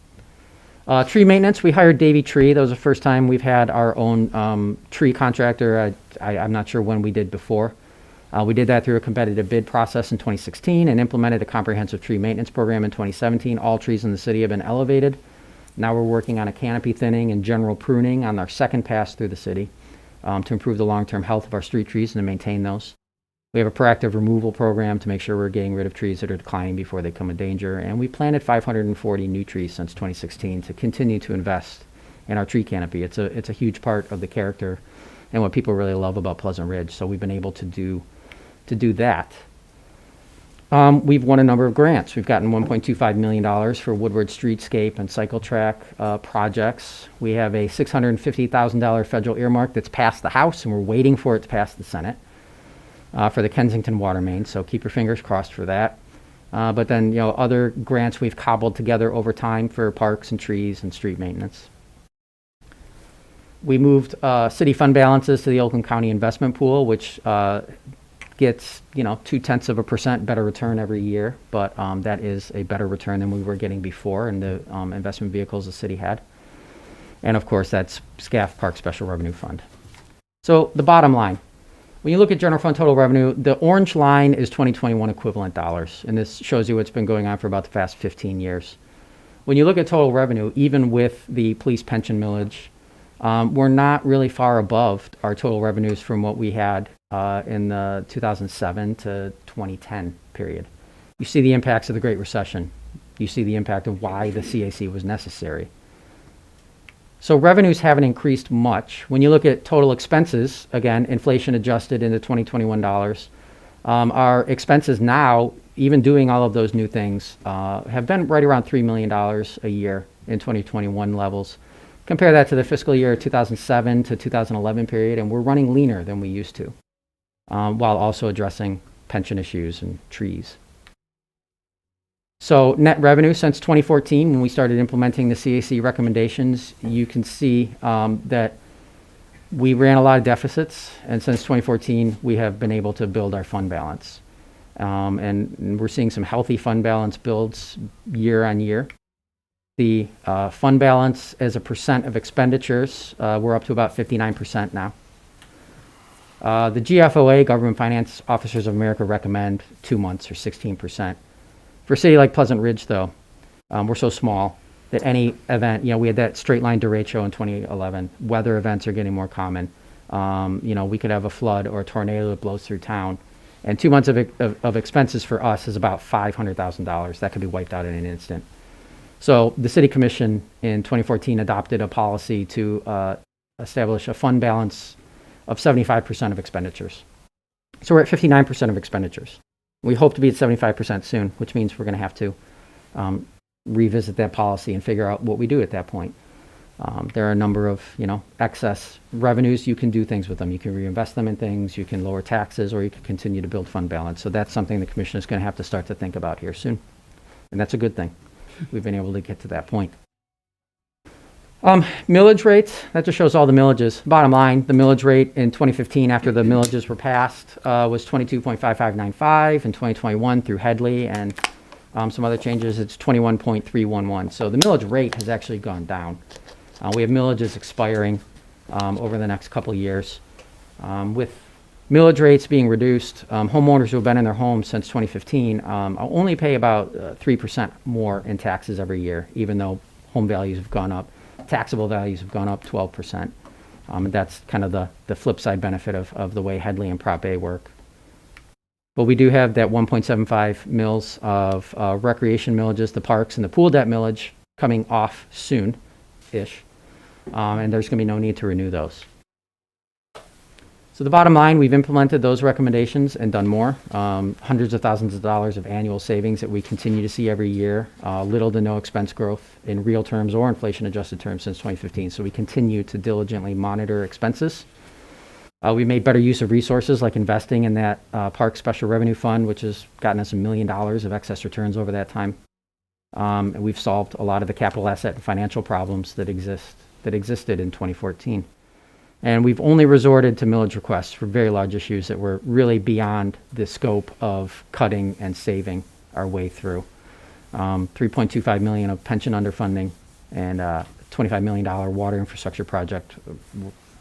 Tree maintenance, we hired Davey Tree. That was the first time we've had our own tree contractor. I'm not sure when we did before. We did that through a competitive bid process in 2016 and implemented a comprehensive tree maintenance program in 2017. All trees in the city have been elevated. Now we're working on a canopy thinning and general pruning on our second pass through the city to improve the long-term health of our street trees and to maintain those. We have a proactive removal program to make sure we're getting rid of trees that are declining before they come in danger. And we planted 540 new trees since 2016 to continue to invest in our tree canopy. It's a huge part of the character and what people really love about Pleasant Ridge. So we've been able to do that. We've won a number of grants. We've gotten $1.25 million for Woodward Streetscape and Cycle Track projects. We have a $650,000 federal earmark that's passed the House, and we're waiting for it to pass the Senate for the Kensington water main. So keep your fingers crossed for that. But then, other grants we've cobbled together over time for parks and trees and street maintenance. We moved city fund balances to the Oakland County Investment Pool, which gets 0.2% better return every year, but that is a better return than we were getting before in the investment vehicles the city had. And of course, that's SCAF Park Special Revenue Fund. So the bottom line, when you look at general fund total revenue, the orange line is 2021 equivalent dollars, and this shows you what's been going on for about the past 15 years. When you look at total revenue, even with the police pension millage, we're not really far above our total revenues from what we had in the 2007 to 2010 period. You see the impacts of the Great Recession. You see the impact of why the CAC was necessary. So revenues haven't increased much. When you look at total expenses, again, inflation adjusted into 2021 dollars, our expenses now, even doing all of those new things, have been right around $3 million a year in 2021 levels. Compare that to the fiscal year 2007 to 2011 period, and we're running leaner than we used to, while also addressing pension issues and trees. So net revenue since 2014, when we started implementing the CAC recommendations, you can see that we ran a lot of deficits, and since 2014, we have been able to build our fund balance. And we're seeing some healthy fund balance builds year on year. The fund balance as a percent of expenditures, we're up to about 59% now. The GFOA, Government Finance Officers of America, recommend 2 months or 16%. For a city like Pleasant Ridge, though, we're so small that any event, we had that straight line derecho in 2011. Weather events are getting more common. We could have a flood or a tornado that blows through town. And 2 months of expenses for us is about $500,000. That could be wiped out in an instant. So the City Commission in 2014 adopted a policy to establish a fund balance of 75% of expenditures. So we're at 59% of expenditures. We hope to be at 75% soon, which means we're going to have to revisit that policy and figure out what we do at that point. There are a number of, excess revenues. You can do things with them. You can reinvest them in things. You can lower taxes, or you can continue to build fund balance. So that's something the Commission is going to have to start to think about here soon. And that's a good thing. We've been able to get to that point. Millage rates, that just shows all the millages. Bottom line, the millage rate in 2015 after the millages were passed was 22.5595. In 2021 through Headley and some other changes, it's 21.311. So the millage rate has actually gone down. We have millages expiring over the next couple of years. With millage rates being reduced, homeowners who have been in their homes since 2015 only pay about 3% more in taxes every year, even though home values have gone up. Taxable values have gone up 12%. And that's kind of the flip side benefit of the way Headley and Prop A work. But we do have that 1.75 mils of recreation millages, the parks and the pool debt millage coming off soon-ish. And there's going to be no need to renew those. So the bottom line, we've implemented those recommendations and done more. Hundreds of thousands of dollars of annual savings that we continue to see every year. Little to no expense growth in real terms or inflation-adjusted terms since 2015. So we continue to diligently monitor expenses. We made better use of resources like investing in that Park Special Revenue Fund, which has gotten us $1 million of excess returns over that time. And we've solved a lot of the capital asset and financial problems that existed in 2014. And we've only resorted to millage requests for very large issues that were really beyond the scope of cutting and saving our way through. $3.25 million of pension underfunding and $25 million water infrastructure project,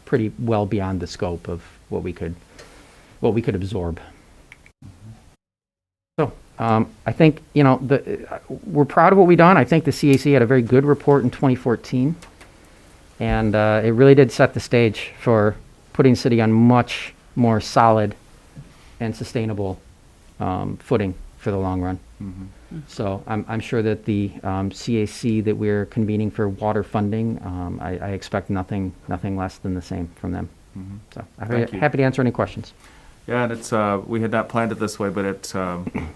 pretty well beyond the scope of what we could absorb. So I think, we're proud of what we've done. I think the CAC had a very good report in 2014. And it really did set the stage for putting city on much more solid and sustainable footing for the long run. Mm-hmm. So I'm sure that the CAC that we're convening for water funding, I expect nothing less than the same from them. Mm-hmm. So Thank you. happy to answer any questions. Yeah, and it's we had not planned it this way, but it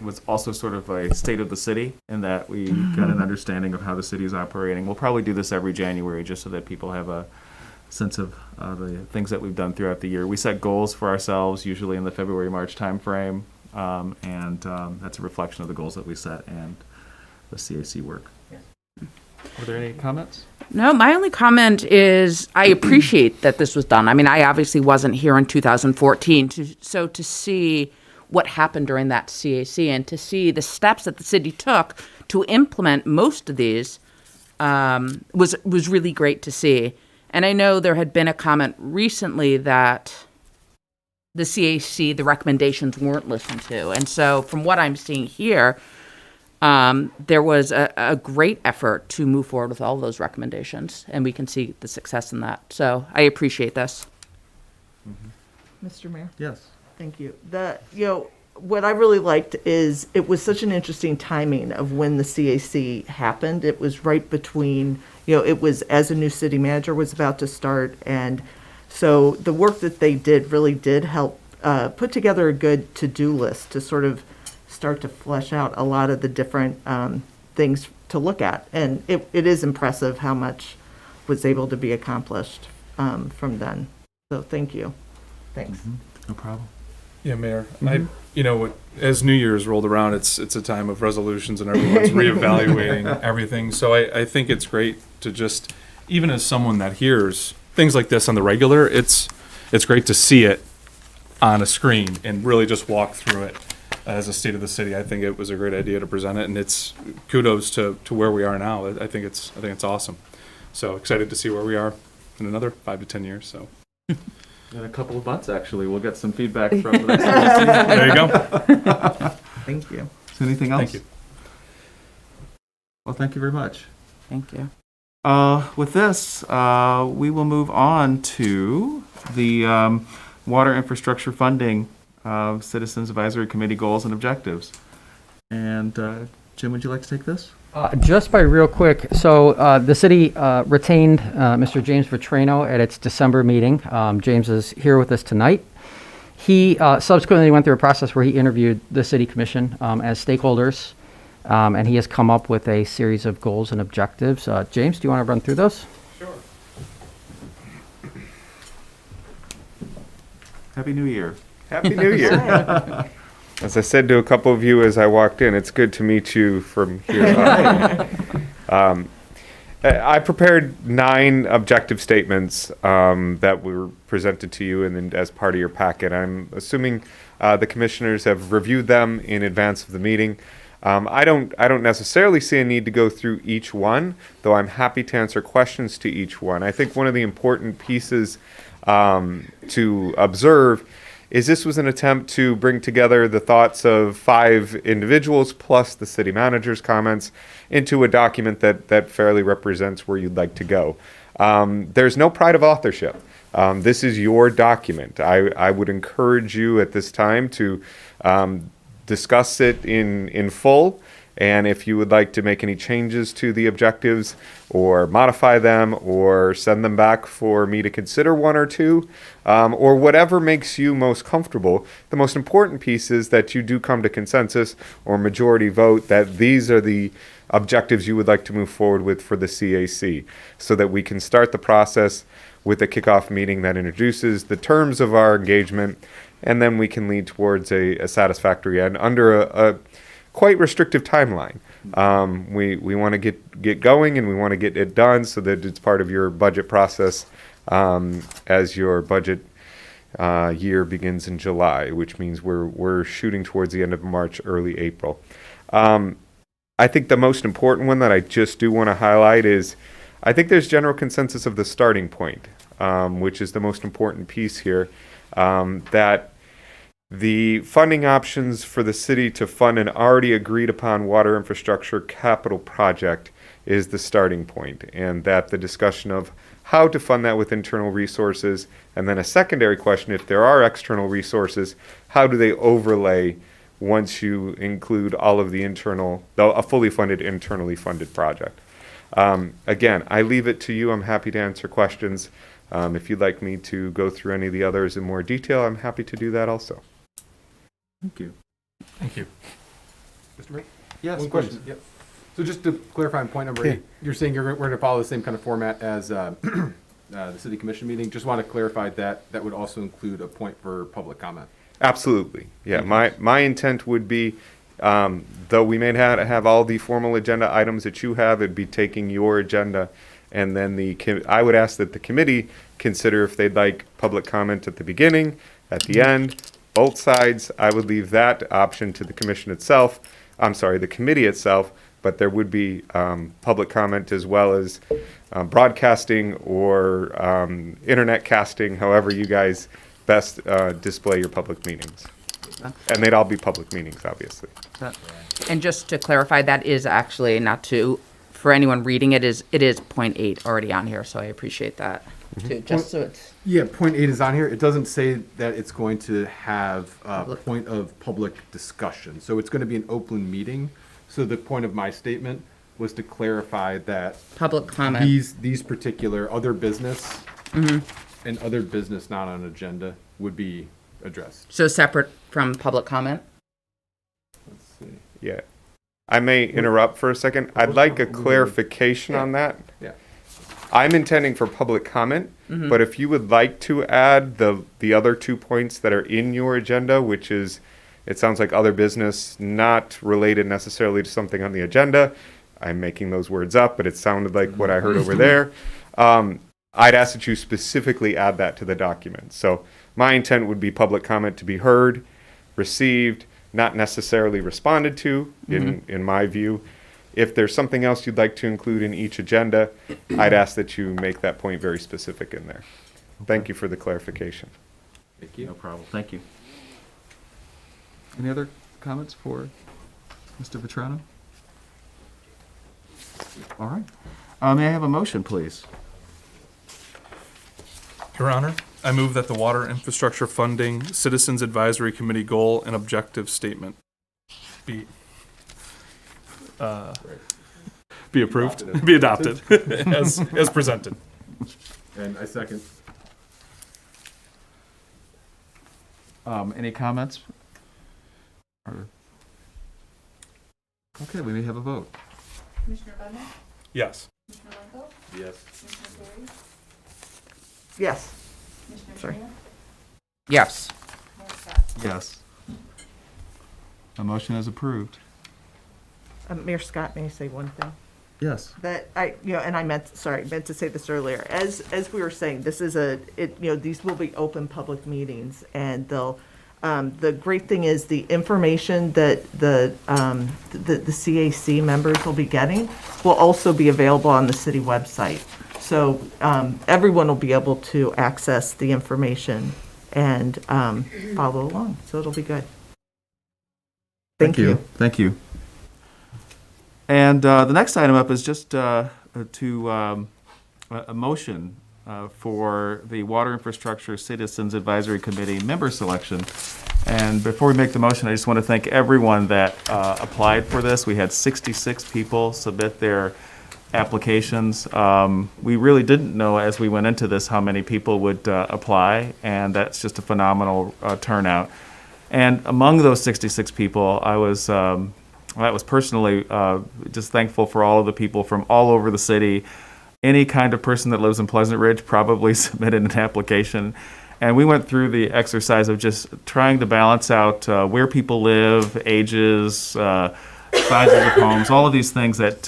was also sort of a state of the city in that we got an understanding of how the city is operating. We'll probably do this every January just so that people have a sense of the things that we've done throughout the year. We set goals for ourselves usually in the February-March timeframe, and that's a reflection of the goals that we set and the CAC work. Were there any comments? No, my only comment is I appreciate that this was done. I mean, I obviously wasn't here in 2014, so to see what happened during that CAC and to see the steps that the city took to implement most of these was really great to see. And I know there had been a comment recently that the CAC, the recommendations weren't listened to. And so from what I'm seeing here, there was a great effort to move forward with all of those recommendations, and we can see the success in that. So I appreciate this. Mr. Mayor? Yes. Thank you. What I really liked is it was such an interesting timing of when the CAC happened. It was right between, it was as a new city manager was about to start. And so the work that they did really did help put together a good to-do list to sort of start to flesh out a lot of the different things to look at. And it is impressive how much was able to be accomplished from then. So thank you. Thanks. No problem. Yeah, Mayor. As New Year's rolled around, it's a time of resolutions and everyone's reevaluating everything. So I think it's great to just, even as someone that hears things like this on the regular, it's great to see it on a screen and really just walk through it as a state of the city. I think it was a great idea to present it, and it's kudos to where we are now. I think it's awesome. So excited to see where we are in another 5 to 10 years. So. In a couple of months, actually, we'll get some feedback from the next one. There you go. Thank you. Is there anything else? Thank you. Well, thank you very much. Thank you. With this, we will move on to the Water Infrastructure Funding Citizens Advisory Committee Goals and Objectives. And Jim, would you like to take this? Just by real quick, so the city retained Mr. James Vitrano at its December meeting. James is here with us tonight. He subsequently went through a process where he interviewed the city commission as stakeholders, and he has come up with a series of goals and objectives. James, do you want to run through those? Sure. Happy New Year. Happy New Year. As I said to a couple of you as I walked in, it's good to meet you from here on. I prepared 9 objective statements that were presented to you and then as part of your packet. I'm assuming the commissioners have reviewed them in advance of the meeting. I don't necessarily see a need to go through each one, though I'm happy to answer questions to each one. I think one of the important pieces to observe is this was an attempt to bring together the thoughts of 5 individuals plus the city manager's comments into a document that fairly represents where you'd like to go. There's no pride of authorship. This is your document. I would encourage you at this time to discuss it in full. And if you would like to make any changes to the objectives or modify them or send them back for me to consider 1 or 2, or whatever makes you most comfortable, the most important piece is that you do come to consensus or majority vote that these are the objectives you would like to move forward with for the CAC, so that we can start the process with a kickoff meeting that introduces the terms of our engagement, and then we can lead towards a satisfactory end under a quite restrictive timeline. We want to get going, and we want to get it done so that it's part of your budget process as your budget year begins in July, which means we're shooting towards the end of March, early April. I think the most important one that I just do want to highlight is I think there's general consensus of the starting point, which is the most important piece here, that the funding options for the city to fund an already agreed upon water infrastructure capital project is the starting point, and that the discussion of how to fund that with internal resources, and then a secondary question, if there are external resources, how do they overlay once you include all of the a fully funded, internally funded project. Again, I leave it to you. I'm happy to answer questions. If you'd like me to go through any of the others in more detail, I'm happy to do that also. Thank you. Thank you. Mr. Mayor? Yes, One question. Yep. So just to clarify on point number 8, you're saying we're going to follow the same kind of format as the city commission meeting. Just want to clarify that would also include a point for public comment. Absolutely. Yeah, my intent would be, though we may have all the formal agenda items that you have, it'd be taking your agenda, and then I would ask that the committee consider if they'd like public comment at the beginning, at the end, both sides. I would leave that option to the commission itself. I'm sorry, the committee itself, but there would be public comment as well as broadcasting or internet casting, however you guys best display your public meetings. And they'd all be public meetings, obviously. And just to clarify, that is actually for anyone reading it is point 8 already on here, so I appreciate that. Too, just so it's Yeah, point 8 is on here. It doesn't say that it's going to have a point of public discussion. So it's going to be an open meeting. So the point of my statement was to clarify that public comment. these particular other business and other business not on agenda would be addressed. So separate from public comment? Let's see. Yeah. I may interrupt for a second. I'd like a clarification on that. Yeah. I'm intending for public comment, but if you would like to add the other 2 points that are in your agenda, which is, it sounds like other business not related necessarily to something on the agenda. I'm making those words up, but it sounded like what I heard over there. I'd ask that you specifically add that to the document. So my intent would be public comment to be heard, received, not necessarily responded to, in my view. If there's something else you'd like to include in each agenda, I'd ask that you make that point very specific in there. Thank you for the clarification. Thank you. No problem. Thank you. Any other comments for Mr. Vetrano? All right. May I have a motion, please? Your Honor, I move that the Water Infrastructure Funding Citizens Advisory Committee goal and objective statement be approved, be adopted as presented. And I second. Any comments? Okay, we may have a vote. Commissioner Bennett? Yes. Commissioner Lenko? Yes. Commissioner Perry? Yes. Commissioner Sorry. Tejeda? Yes. Mayor Scott? Yes. The motion is approved. Mayor Scott, may I say one thing? Yes. That and I meant to say this earlier. As we were saying, this is these will be open public meetings, and they'll, the great thing is the information that the CAC members will be getting will also be available on the city website. So everyone will be able to access the information and follow along. So it'll be good. Thank you. Thank you. And the next item up is just a motion for the Water Infrastructure Citizens Advisory Committee member selection. And before we make the motion, I just want to thank everyone that applied for this. We had 66 people submit their applications. We really didn't know as we went into this how many people would apply, and that's just a phenomenal turnout. And among those 66 people, I was personally just thankful for all of the people from all over the city. Any kind of person that lives in Pleasant Ridge probably submitted an application. And we went through the exercise of just trying to balance out where people live, ages, sizes of homes, all of these things that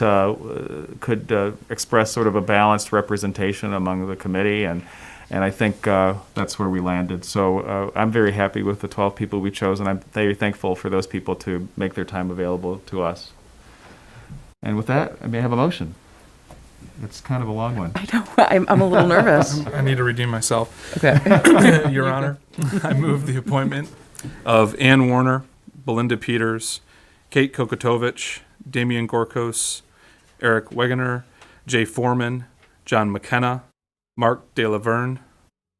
could express sort of a balanced representation among the committee. And I think that's where we landed. So I'm very happy with the 12 people we chose, and I'm very thankful for those people to make their time available to us. And with that, I may have a motion. It's kind of a long one. I know, I'm a little nervous. I need to redeem myself. Okay. Your Honor, I move the appointment of Ann Warner, Belinda Peters, Kate Kokotovich, Damian Gorkos, Eric Wegener, Jay Foreman, John McKenna, Mark De Laverne,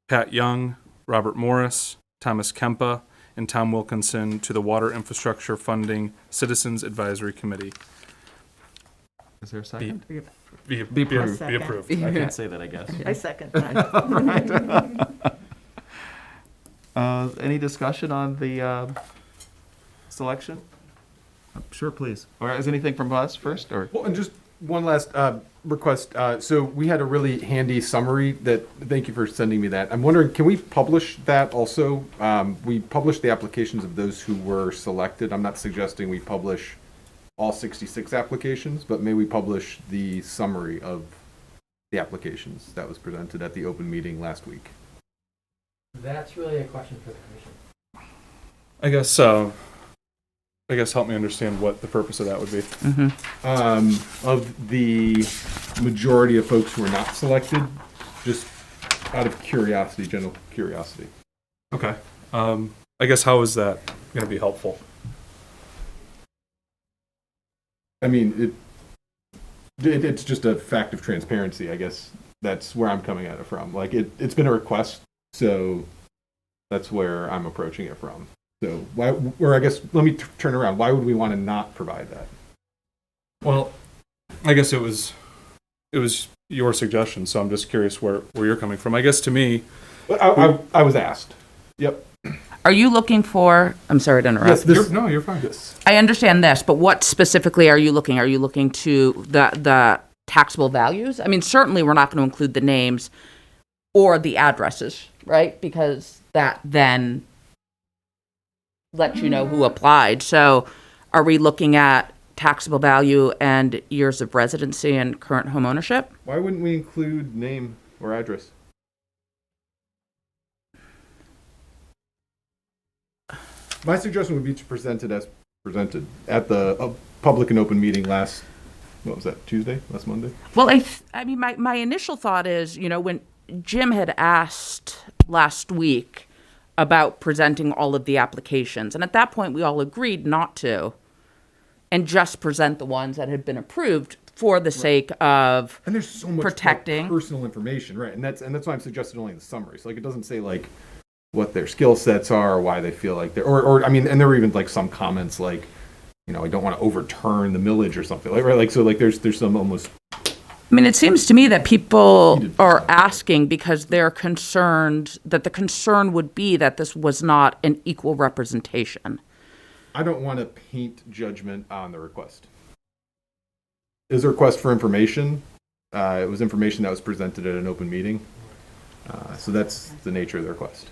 Pat Young, Robert Morris, Thomas Kempa, and Tom Wilkinson to the Water Infrastructure Funding Citizens Advisory Committee. Is there a second? Be approved. approved. I can't say that, I guess. I second. Any discussion on the selection? Sure, please. Or is anything from us first, or? Well, and just one last request. So we had a really handy summary that, thank you for sending me that. I'm wondering, can we publish that also? We published the applications of those who were selected. I'm not suggesting we publish all 66 applications, but may we publish the summary of the applications that was presented at the open meeting last week? That's really a question for the commission. I guess help me understand what the purpose of that would be. Of the majority of folks who were not selected, just out of curiosity, general curiosity. Okay. I guess how is that going to be helpful? I mean, it's just a fact of transparency, I guess. That's where I'm coming at it from. Like, it's been a request, so that's where I'm approaching it from. So, or I guess, let me turn around. Why would we want to not provide that? Well, I guess it was your suggestion, so I'm just curious where you're coming from. I guess to me, I was asked. Yep. Are you looking for, I'm sorry to interrupt. Yes, you're fine. Yes. I understand this, but what specifically are you looking? Are you looking to the taxable values? I mean, certainly we're not going to include the names or the addresses, right? Because that then lets you know who applied. So are we looking at taxable value and years of residency and current home ownership? Why wouldn't we include name or address? My suggestion would be to present it as presented at the public and open meeting last Monday? Well, I mean, my initial thought is, when Jim had asked last week about presenting all of the applications, and at that point we all agreed not to, and just present the ones that had been approved for the sake of and there's so much protecting personal information, right? And that's why I'm suggesting only the summary. So like it doesn't say like what their skill sets are or why they feel like they're or I mean, and there were even like some comments like, I don't want to overturn the millage or something like, right? Like, so like there's some almost. I mean, it seems to me that people are asking because they're concerned that the concern would be that this was not an equal representation. I don't want to paint judgment on the request. It was a request for information. It was information that was presented at an open meeting. So that's the nature of the request.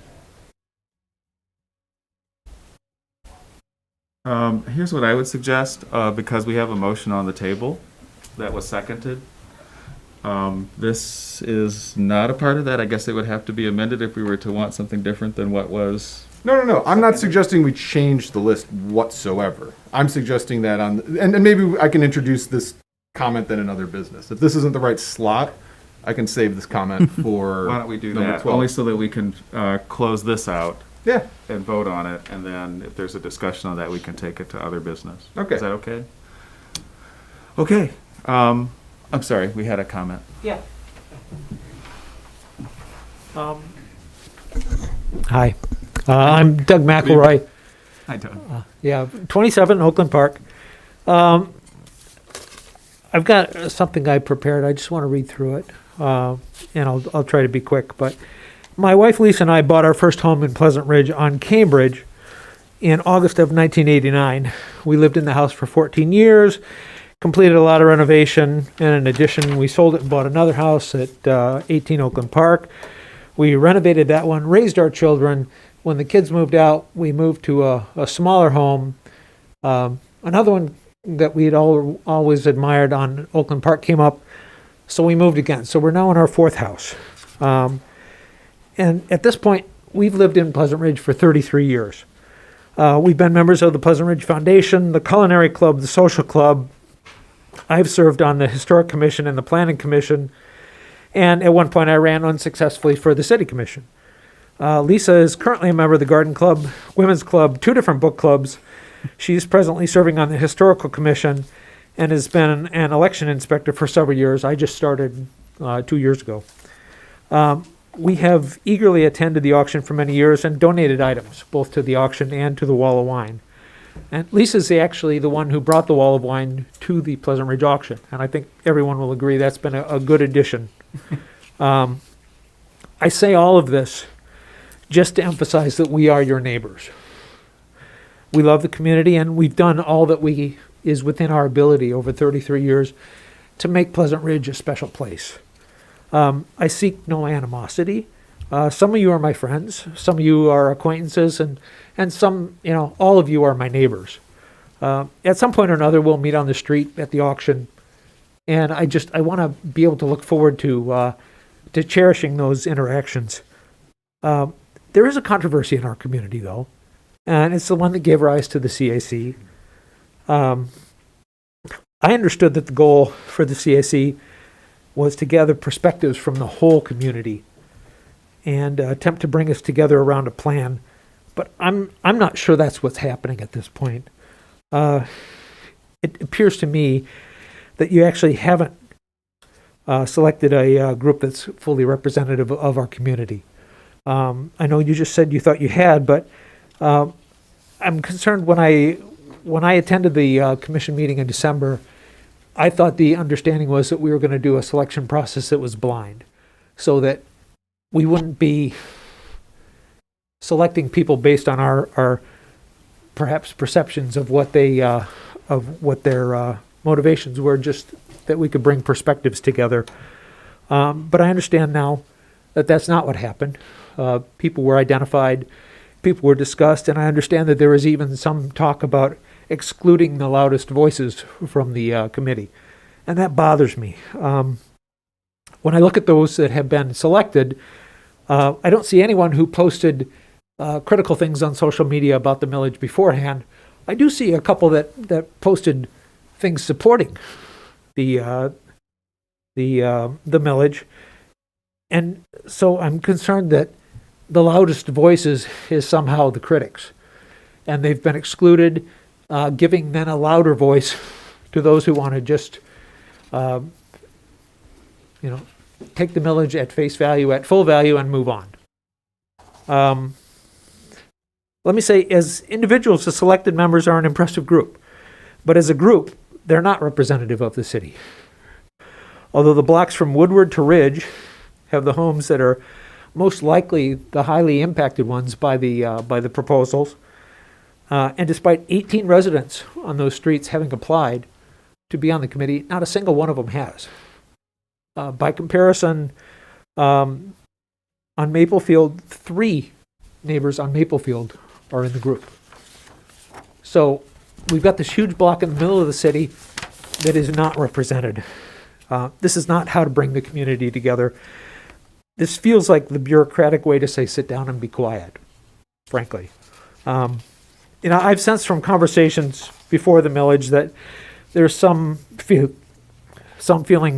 Here's what I would suggest, because we have a motion on the table that was seconded. This is not a part of that. I guess it would have to be amended if we were to want something different than what was. No. I'm not suggesting we change the list whatsoever. I'm suggesting that and maybe I can introduce this comment then in other business. If this isn't the right slot, I can save this comment for. Why don't we do number that? 12. Only so that we can close this out Yeah. and vote on it, and then if there's a discussion on that, we can take it to other business. Okay. Is that okay? Okay. I'm sorry, we had a comment. Yeah. Hi, I'm Doug McElroy. Hi, Doug. Yeah, 27 Oakland Park. I've got something I prepared. I just want to read through it, and I'll try to be quick. But my wife Lisa and I bought our first home in Pleasant Ridge on Cambridge in August of 1989. We lived in the house for 14 years, completed a lot of renovation, and in addition, we sold it and bought another house at 18 Oakland Park. We renovated that one, raised our children. When the kids moved out, we moved to a smaller home. Another one that we'd always admired on Oakland Park came up, so we moved again. So we're now in our fourth house. And at this point, we've lived in Pleasant Ridge for 33 years. We've been members of the Pleasant Ridge Foundation, the Culinary Club, the Social Club. I've served on the Historic Commission and the Planning Commission, and at one point I ran unsuccessfully for the City Commission. Lisa is currently a member of the Garden Club, Women's Club, 2 different book clubs. She's presently serving on the Historical Commission and has been an election inspector for several years. I just started 2 years ago. We have eagerly attended the auction for many years and donated items, both to the auction and to the Wall of Wine. And Lisa's actually the one who brought the Wall of Wine to the Pleasant Ridge auction, and I think everyone will agree that's been a good addition. I say all of this just to emphasize that we are your neighbors. We love the community, and we've done all that is within our ability over 33 years to make Pleasant Ridge a special place. I seek no animosity. Some of you are my friends, some of you are acquaintances, and some, all of you are my neighbors. At some point or another, we'll meet on the street at the auction, and I want to be able to look forward to cherishing those interactions. There is a controversy in our community, though, and it's the one that gave rise to the CAC. I understood that the goal for the CAC was to gather perspectives from the whole community and attempt to bring us together around a plan. But I'm not sure that's what's happening at this point. It appears to me that you actually haven't selected a group that's fully representative of our community. I know you just said you thought you had, but I'm concerned when I attended the commission meeting in December, I thought the understanding was that we were going to do a selection process that was blind, so that we wouldn't be selecting people based on our perhaps perceptions of what their motivations were, just that we could bring perspectives together. But I understand now that that's not what happened. People were identified, people were discussed, and I understand that there was even some talk about excluding the loudest voices from the committee. And that bothers me. When I look at those that have been selected, I don't see anyone who posted critical things on social media about the millage beforehand. I do see a couple that posted things supporting the millage. And so I'm concerned that the loudest voices is somehow the critics. And they've been excluded, giving then a louder voice to those who want to just, take the millage at face value, at full value, and move on. Let me say, as individuals, the selected members are an impressive group. But as a group, they're not representative of the city. Although the blocks from Woodward to Ridge have the homes that are most likely the highly impacted ones by the proposals, and despite 18 residents on those streets having applied to be on the committee, not a single one of them has. By comparison, on Maplefield, 3 neighbors on Maplefield are in the group. So we've got this huge block in the middle of the city that is not represented. This is not how to bring the community together. This feels like the bureaucratic way to say sit down and be quiet, frankly. I've sensed from conversations before the millage that there's some feeling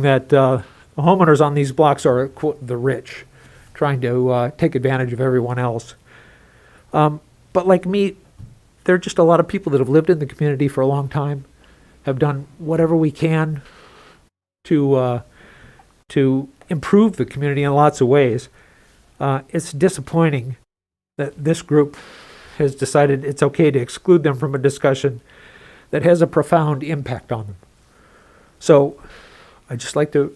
that The homeowners on these blocks are, quote, the rich, trying to take advantage of everyone else. But like me, there are just a lot of people that have lived in the community for a long time, have done whatever we can to improve the community in lots of ways. It's disappointing that this group has decided it's okay to exclude them from a discussion that has a profound impact on them. So I'd just like to,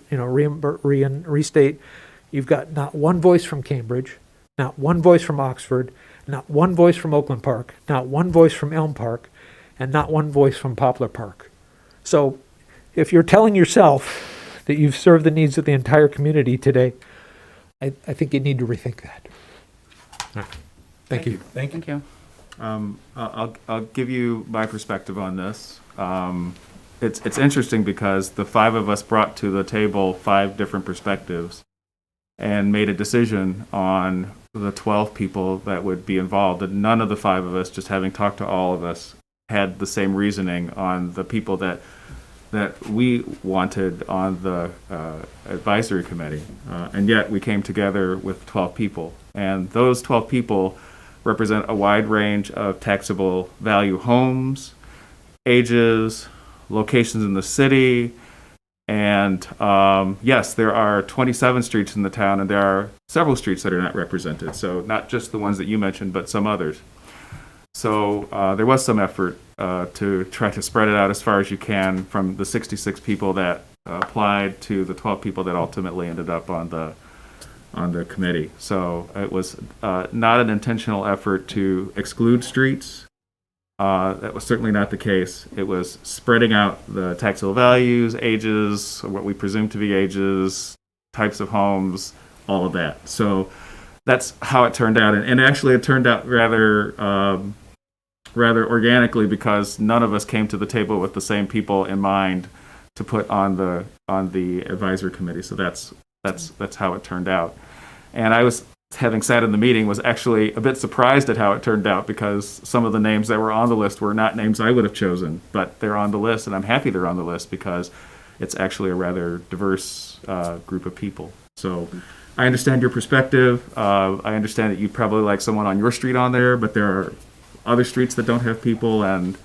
restate, you've got not one voice from Cambridge, not one voice from Oxford, not one voice from Oakland Park, not one voice from Elm Park, and not one voice from Poplar Park. So if you're telling yourself that you've served the needs of the entire community today, I think you need to rethink that. All right. Thank you. Thank you. I'll give you my perspective on this. It's interesting because the five of us brought to the table 5 different perspectives and made a decision on the 12 people that would be involved. And none of the 5 of us, just having talked to all of us, had the same reasoning on the people that we wanted on the advisory committee. And yet we came together with 12 people. And those 12 people represent a wide range of taxable value homes, ages, locations in the city, and yes, there are 27 streets in the town, and there are several streets that are not represented. So not just the ones that you mentioned, but some others. So there was some effort to try to spread it out as far as you can from the 66 people that applied to the 12 people that ultimately ended up on the committee. So it was not an intentional effort to exclude streets. That was certainly not the case. It was spreading out the taxable values, ages, what we presume to be ages, types of homes, all of that. So that's how it turned out. And actually it turned out rather organically because none of us came to the table with the same people in mind to put on the advisory committee. So that's how it turned out. And I was, having sat in the meeting, was actually a bit surprised at how it turned out because some of the names that were on the list were not names I would have chosen, but they're on the list, and I'm happy they're on the list because it's actually a rather diverse group of people. So I understand your perspective. I understand that you probably like someone on your street on there, but there are other streets that don't have people, and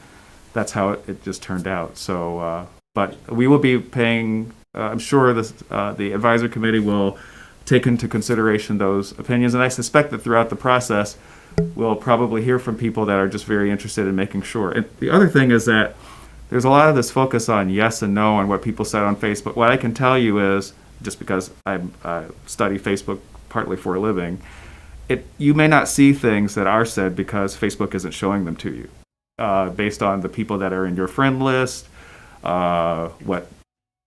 that's how it just turned out. So, but we will be paying, I'm sure the advisory committee will take into consideration those opinions. And I suspect that throughout the process, we'll probably hear from people that are just very interested in making sure. And the other thing is that there's a lot of this focus on yes and no and what people said on Facebook. What I can tell you is, just because I study Facebook partly for a living, you may not see things that are said because Facebook isn't showing them to you, based on the people that are in your friend list, what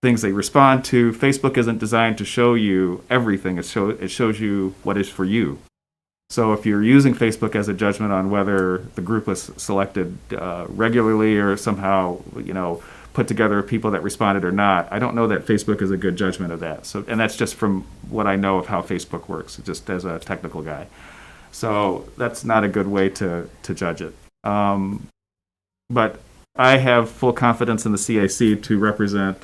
things they respond to. Facebook isn't designed to show you everything. It shows you what is for you. So if you're using Facebook as a judgment on whether the group was selected regularly or somehow, put together of people that responded or not, I don't know that Facebook is a good judgment of that. So, and that's just from what I know of how Facebook works, just as a technical guy. So that's not a good way to judge it. But I have full confidence in the CAC to represent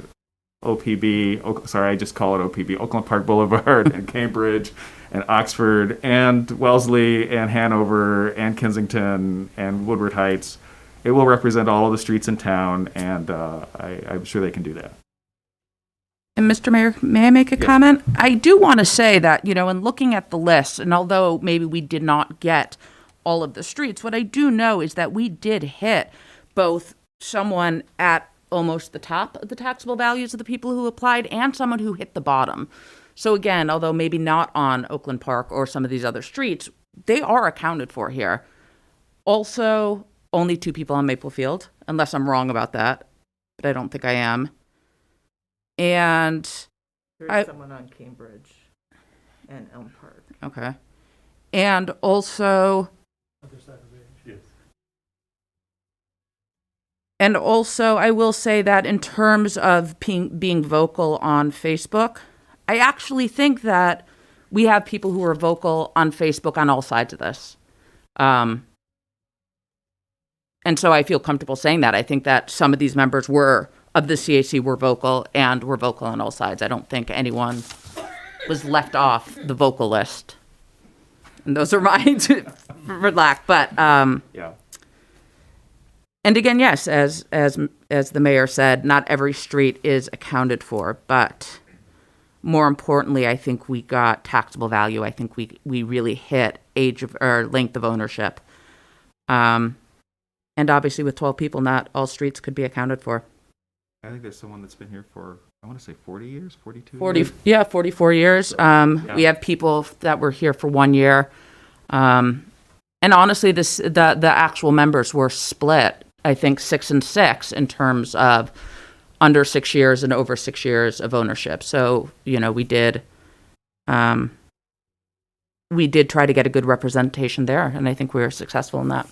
OPB, I just call it OPB, Oakland Park Boulevard, and Cambridge, and Oxford, and Wellesley, and Hanover, and Kensington, and Woodward Heights. It will represent all of the streets in town, and I'm sure they can do that. And Mr. Mayor, may I make a comment? I do want to say that, in looking at the list, and although maybe we did not get all of the streets, what I do know is that we did hit both someone at almost the top of the taxable values of the people who applied and someone who hit the bottom. So again, although maybe not on Oakland Park or some of these other streets, they are accounted for here. Also, only 2 people on Maple Field, unless I'm wrong about that, but I don't think I am. And There's someone on Cambridge and Elm Park. okay. And also, and also, I will say that in terms of being vocal on Facebook, I actually think that we have people who are vocal on Facebook on all sides of this. And so I feel comfortable saying that. I think that some of these members were of the CAC were vocal and were vocal on all sides. I don't think anyone was left off the vocal list. And those are mine for lack, but, Yeah. and again, yes, as the mayor said, not every street is accounted for, but more importantly, I think we got taxable value. I think we really hit age of, or length of ownership. And obviously with 12 people, not all streets could be accounted for. I think there's someone that's been here for, I want to say 40 years, 42 40, years. yeah, 44 years. We have people that were here for 1 year. And honestly, the actual members were split, I think 6 and 6 in terms of under 6 years and over 6 years of ownership. So, we did try to get a good representation there, and I think we were successful in that.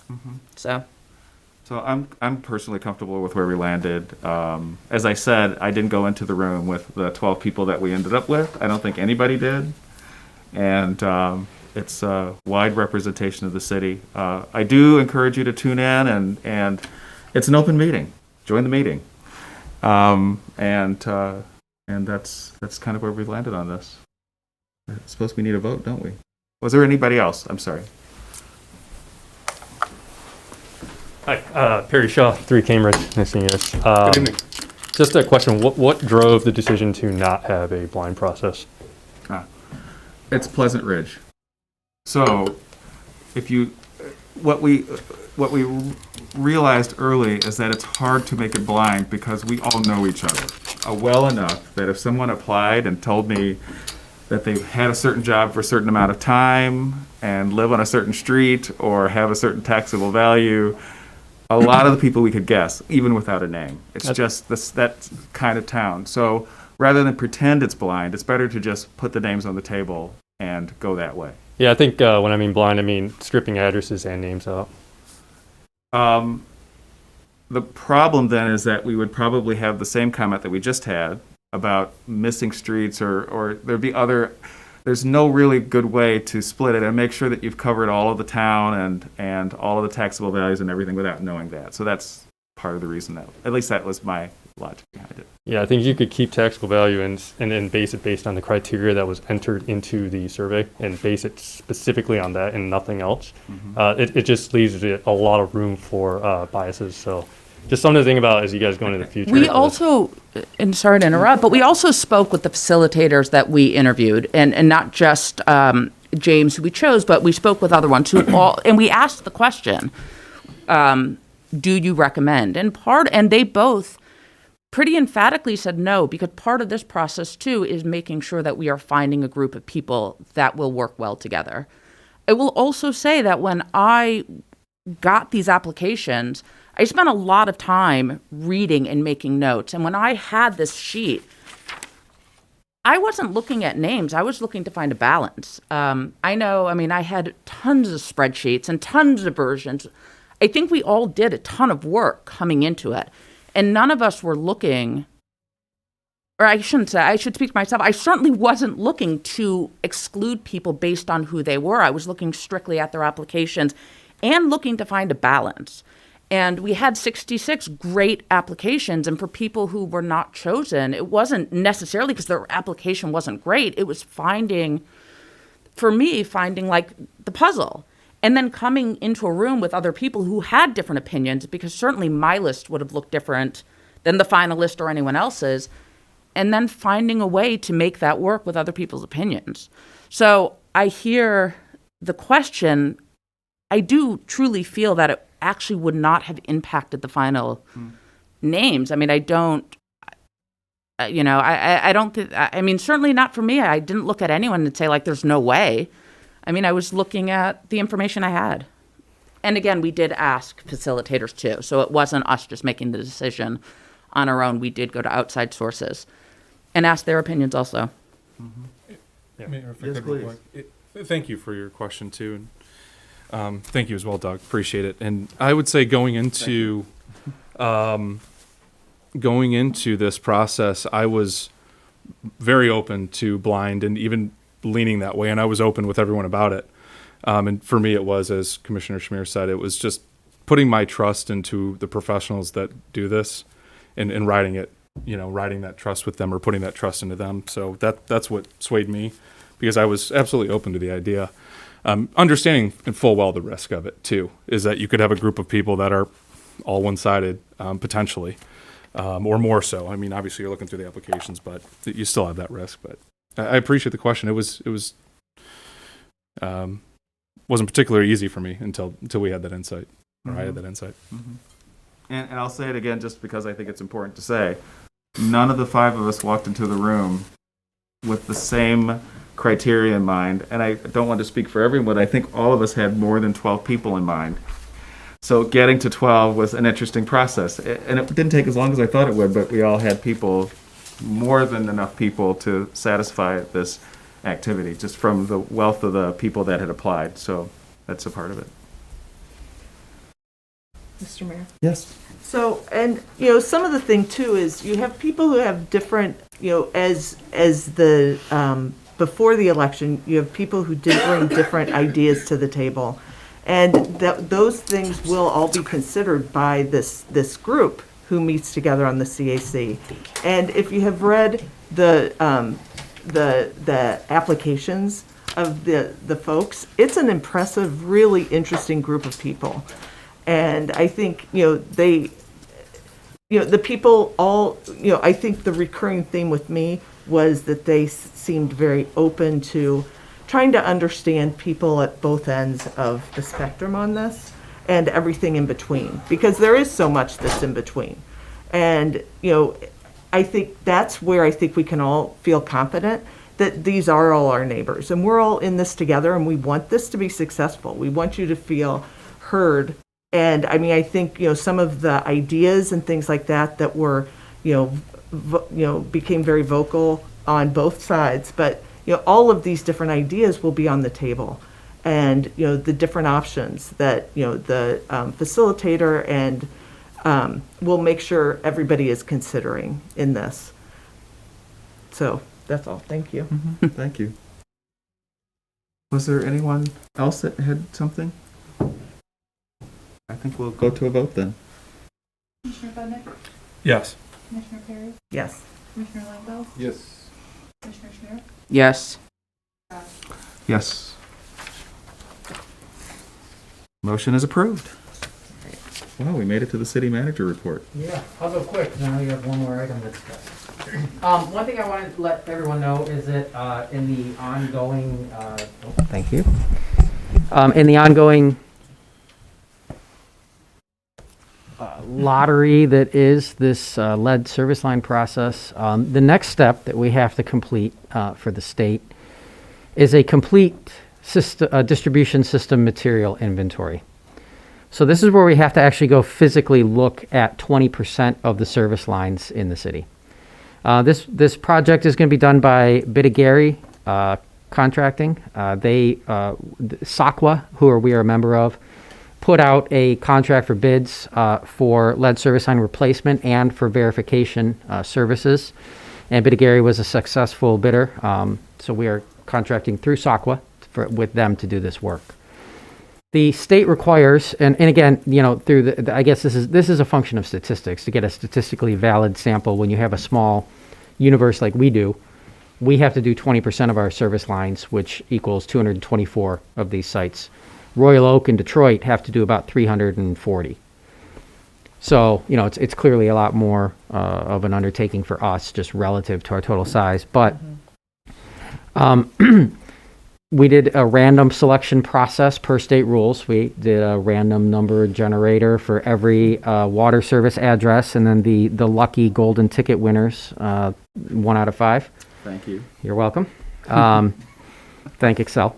So I'm personally comfortable with where we landed. As I said, I didn't go into the room with the 12 people that we ended up with. I don't think anybody did. And it's a wide representation of the city. I do encourage you to tune in, and it's an open meeting. Join the meeting. And that's kind of where we landed on this. I suppose we need a vote, don't we? Was there anybody else? I'm sorry. Hi, Perry Shaw, 3 Cambridge. Nice seeing you guys. Good evening. Just a question. What drove the decision to not have a blind process? It's Pleasant Ridge. So, what we realized early is that it's hard to make it blind because we all know each other well enough that if someone applied and told me that they had a certain job for a certain amount of time and live on a certain street or have a certain taxable value, a lot of the people we could guess, even without a name. It's just that kind of town. So rather than pretend it's blind, it's better to just put the names on the table and go that way. Yeah, I think when I mean blind, I mean stripping addresses and names out. The problem then is that we would probably have the same comment that we just had about missing streets or there'd be there's no really good way to split it and make sure that you've covered all of the town and all of the taxable values and everything without knowing that. So that's part of the reason at least that was my logic behind it. Yeah, I think you could keep taxable value and then base it based on the criteria that was entered into the survey and base it specifically on that and nothing else. It just leaves a lot of room for biases. So just something to think about as you guys go into the future. we also, and sorry to interrupt, but we also spoke with the facilitators that we interviewed, and not just James, who we chose, but we spoke with other ones and we asked the question, do you recommend? And they both pretty emphatically said no, because part of this process too is making sure that we are finding a group of people that will work well together. I will also say that when I got these applications, I spent a lot of time reading and making notes. And when I had this sheet, I wasn't looking at names. I was looking to find a balance. I had tons of spreadsheets and tons of versions. I think we all did a ton of work coming into it. And none of us were looking, or I shouldn't say, I should speak for myself. I certainly wasn't looking to exclude people based on who they were. I was looking strictly at their applications and looking to find a balance. And we had 66 great applications. And for people who were not chosen, it wasn't necessarily because their application wasn't great. It was finding like the puzzle. And then coming into a room with other people who had different opinions, because certainly my list would have looked different than the final list or anyone else's, and then finding a way to make that work with other people's opinions. So I hear the question. I do truly feel that it actually would not have impacted the final names. I mean, I don't, I don't think, certainly not for me. I didn't look at anyone and say, like, there's no way. I mean, I was looking at the information I had. And again, we did ask facilitators too. So it wasn't us just making the decision on our own. We did go to outside sources and ask their opinions also. Mayor, if I Yes, could real please. quick. Thank you for your question too. And thank you as well, Doug. Appreciate it. And I would say going into this process, I was very open to blind and even leaning that way, and I was open with everyone about it. And for me, it was, as Commissioner Schmier said, it was just putting my trust into the professionals that do this and riding it, riding that trust with them or putting that trust into them. So that's what swayed me, because I was absolutely open to the idea. Understanding in full well the risk of it too, is that you could have a group of people that are all one-sided, potentially, or more so. I mean, obviously you're looking through the applications, but you still have that risk. But I appreciate the question. It was wasn't particularly easy for me until we had that insight, or I had that insight. And I'll say it again just because I think it's important to say, none of the five of us walked into the room with the same criteria in mind. And I don't want to speak for everyone, but I think all of us had more than 12 people in mind. So getting to 12 was an interesting process. And it didn't take as long as I thought it would, but we all had people, more than enough people to satisfy this activity, just from the wealth of the people that had applied. So that's a part of it. Mr. Mayor? Yes. So, and, some of the thing too is you have people who have different, as the, before the election, you have people who did bring different ideas to the table. And those things will all be considered by this group who meets together on the CAC. And if you have read the applications of the folks, it's an impressive, really interesting group of people. And I think, the people all, I think the recurring theme with me was that they seemed very open to trying to understand people at both ends of the spectrum on this and everything in between, because there is so much that's in between. And, I think that's where I think we can all feel confident that these are all our neighbors and we're all in this together and we want this to be successful. We want you to feel heard. And I mean, I think, some of the ideas and things like that were, became very vocal on both sides, but, all of these different ideas will be on the table. And, the different options that, the facilitator and will make sure everybody is considering in this. So that's all. Thank you. Thank you. Was there anyone else that had something? I think we'll go to a vote then. Commissioner Budnick? Yes. Commissioner Perry? Yes. Commissioner Langwell? Yes. Commissioner Schmier? Yes. Yes. Motion is approved. Wow, we made it to the city manager report. Yeah, I'll go quick, because I know you have one more item to discuss. One thing I wanted to let everyone know is that in the ongoing, thank you. In the ongoing lottery that is this lead service line process, the next step that we have to complete for the state is a complete distribution system material inventory. So this is where we have to actually go physically look at 20% of the service lines in the city. This project is going to be done by Bidigary Contracting. SACWA, who we are a member of, put out a contract for bids for lead service line replacement and for verification services. And Bidigary was a successful bidder, so we are contracting through SACWA with them to do this work. The state requires, and again, through I guess this is a function of statistics. To get a statistically valid sample when you have a small universe like we do, we have to do 20% of our service lines, which equals 224 of these sites. Royal Oak and Detroit have to do about 340. So, it's clearly a lot more of an undertaking for us, just relative to our total size. But we did a random selection process per state rules. We did a random number generator for every water service address, and then the lucky golden ticket winners, 1 out of 5. Thank you. You're welcome. Thank Excel.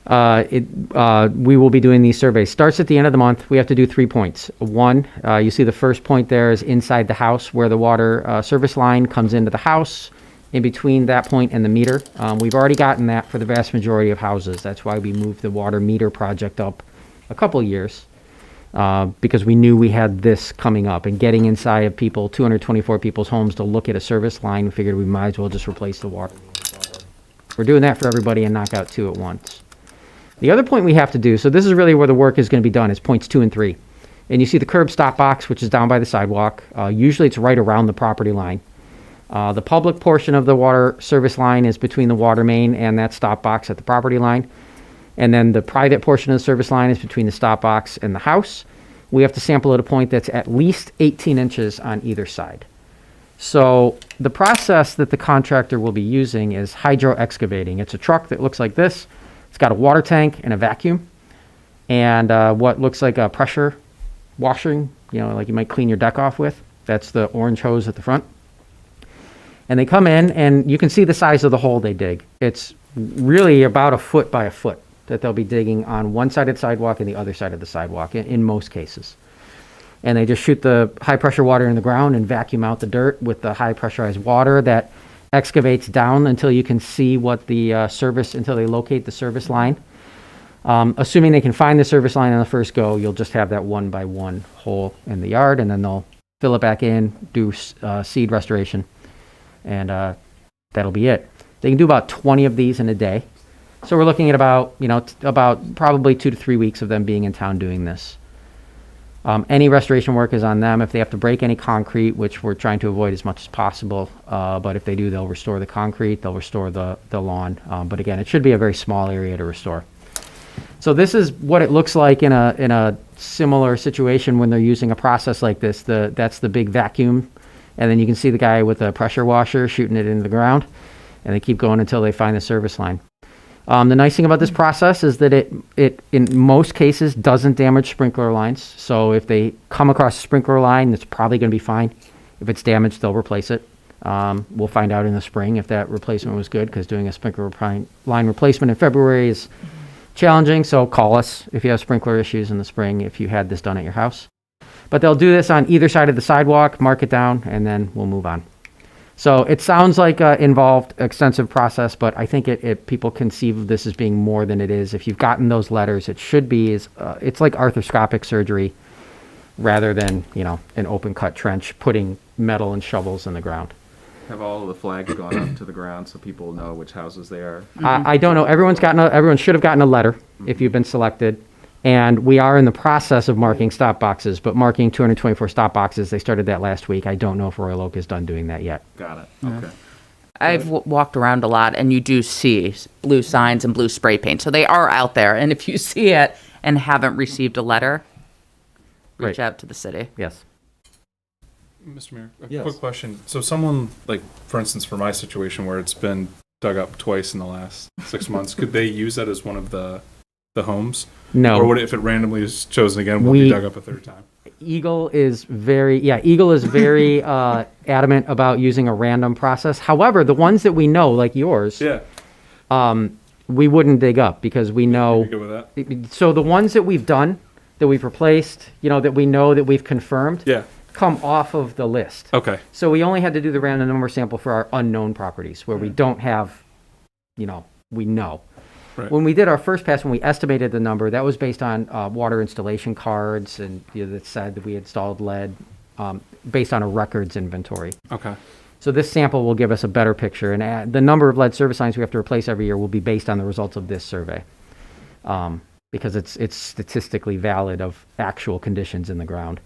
We will be doing these surveys. Starts at the end of the month. We have to do 3 points. One, you see the first point there is inside the house, where the water service line comes into the house. In between that point and the meter. We've already gotten that for the vast majority of houses. That's why we moved the water meter project up a couple years, because we knew we had this coming up, and getting inside of 224 people's homes to look at a service line, we figured we might as well just replace the water. We're doing that for everybody and knock out 2 at once. The other point we have to do, so this is really where the work is going to be done, is points 2 and 3. And you see the curb stop box, which is down by the sidewalk. Usually it's right around the property line. The public portion of the water service line is between the water main and that stop box at the property line. And then the private portion of the service line is between the stop box and the house. We have to sample at a point that's at least 18 inches on either side. So the process that the contractor will be using is hydro excavating. It's a truck that looks like this. It's got a water tank and a vacuum and what looks like a pressure washing, like you might clean your deck off with. That's the orange hose at the front. And they come in and you can see the size of the hole they dig. It's really about a foot by a foot that they'll be digging on one side of the sidewalk and the other side of the sidewalk in most cases. And they just shoot the high pressure water in the ground and vacuum out the dirt with the high pressurized water that excavates down until you can see what the until they locate the service line. Assuming they can find the service line on the first go, you'll just have that 1 by 1 hole in the yard, and then they'll fill it back in, do seed restoration, and that'll be it. They can do about 20 of these in a day. So we're looking at about probably 2 to 3 weeks of them being in town doing this. Any restoration work is on them. If they have to break any concrete, which we're trying to avoid as much as possible, but if they do, they'll restore the concrete, they'll restore the lawn. But again, it should be a very small area to restore. So this is what it looks like in a similar situation when they're using a process like this. That's the big vacuum, and then you can see the guy with a pressure washer shooting it into the ground, and they keep going until they find the service line. The nice thing about this process is that it in most cases doesn't damage sprinkler lines. So if they come across a sprinkler line, it's probably going to be fine. If it's damaged, they'll replace it. We'll find out in the spring if that replacement was good, because doing a sprinkler line replacement in February is challenging. So call us if you have sprinkler issues in the spring, if you had this done at your house. But they'll do this on either side of the sidewalk, mark it down, and then we'll move on. So it sounds like an involved, extensive process, but I think people conceive of this as being more than it is. If you've gotten those letters, it should be it's like arthroscopic surgery rather than an open cut trench putting metal and shovels in the ground. Have all of the flags gone up to the ground so people know which houses they are? I don't know. Everyone should have gotten a letter if you've been selected. And we are in the process of marking stop boxes, but marking 224 stop boxes, they started that last week. I don't know if Royal Oak is done doing that yet. Got it. Okay. I've walked around a lot, and you do see blue signs and blue spray paint. So they are out there. And if you see it and haven't received a letter, reach out to the city. Yes. Mr. Mayor, Yes. quick question. So someone, like, for instance, for my situation where it's been dug up twice in the last 6 months, could they use that as one of the homes? No. Or would it, if it randomly is chosen again, will it be dug up a third time? Eagle is very adamant about using a random process. However, the ones that we know, like yours, we wouldn't dig up because we know. You're good with that? So the ones that we've done, that we've replaced, that we know that we've confirmed, come off of the list. Okay. So we only had to do the random number sample for our unknown properties where we don't have, we know. Right. When we did our first pass, when we estimated the number, that was based on water installation cards and that said that we installed lead based on a records inventory. Okay. So this sample will give us a better picture, and the number of lead service lines we have to replace every year will be based on the results of this survey, because it's statistically valid of actual conditions in the ground.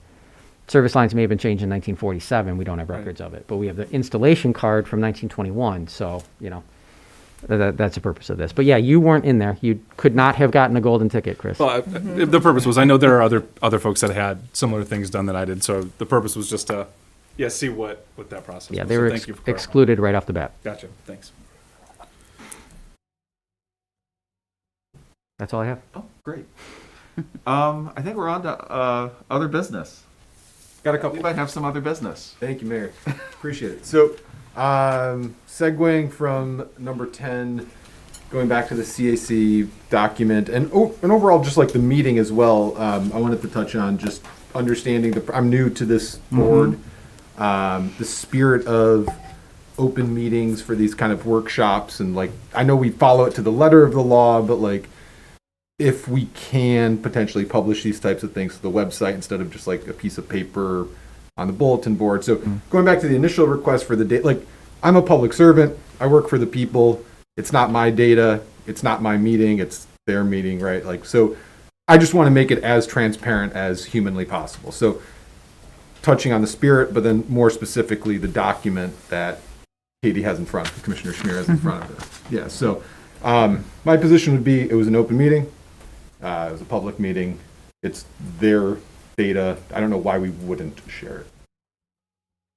Service lines may have been changed in 1947. We don't have records of it, but we have the installation card from 1921. So that's the purpose of this. But yeah, you weren't in there. You could not have gotten a golden ticket, Chris. Well, the purpose was, I know there are other folks that had similar things done that I did, so the purpose was just to, see what that process was. Yeah, they So were thank you for clarifying. excluded right off the bat. Gotcha, thanks. That's all I have. Oh, great. I think we're on to other business. Got a couple. We might have some other business. Thank you, Mayor. Appreciate it. So, segueing from number 10, going back to the CAC document, and overall just like the meeting as well, I wanted to touch on just understanding I'm new to this board, the spirit of open meetings for these kind of workshops, and like, I know we follow it to the letter of the law, but like, if we can potentially publish these types of things to the website instead of just like a piece of paper on the bulletin board. So going back to the initial request for the data, like, I'm a public servant. I work for the people. It's not my data. It's not my meeting. It's their meeting, right? Like, so I just want to make it as transparent as humanly possible. So touching on the spirit, but then more specifically, the document that Katie has in front, Commissioner Schmier has in front of her. Yeah, so my position would be, it was an open meeting. It was a public meeting. It's their data. I don't know why we wouldn't share it.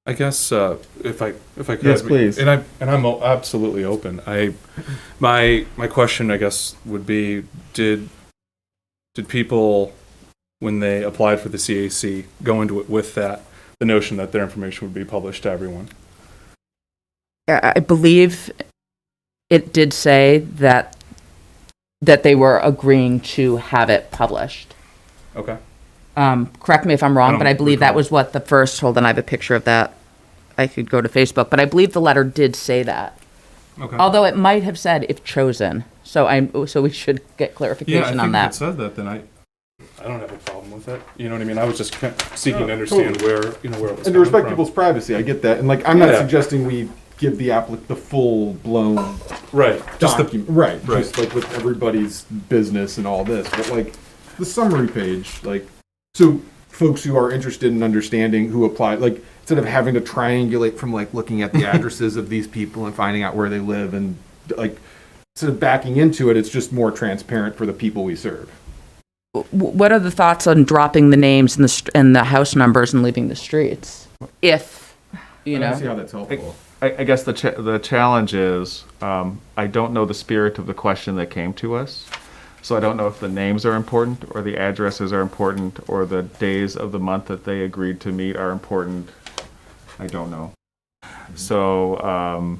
I guess if I could, Yes, please. and I'm absolutely open. My question, I guess, would be: Did people, when they applied for the CAC, go into it with the notion that their information would be published to everyone? I believe it did say that they were agreeing to have it published. Okay. Correct me if I'm wrong, but I believe that recall. was what the first, hold on, I have a picture of that. I could go to Facebook, but I believe the letter did say that. Okay. Although it might have said if chosen. So we should get clarification on that. If it said that, then I don't have a problem with it. You know what I mean? I was just seeking to understand where it was And to coming respect from. people's privacy, I get that. And like, I'm not Yeah. suggesting we give the the full blown Right. Just the document. Right. Right. Just like with everybody's business and all this. But like the summary page, like, so folks who are interested in understanding who applied, like, instead of having to triangulate from like looking at the addresses of these people and finding out where they live and like, instead of backing into it, it's just more transparent for the people we serve. What are the thoughts on dropping the names and the house numbers and leaving the streets? If, you I don't see know, how that's helpful. I guess the challenge is, I don't know the spirit of the question that came to us. So I don't know if the names are important, or the addresses are important, or the days of the month that they agreed to meet are important. I don't know. So,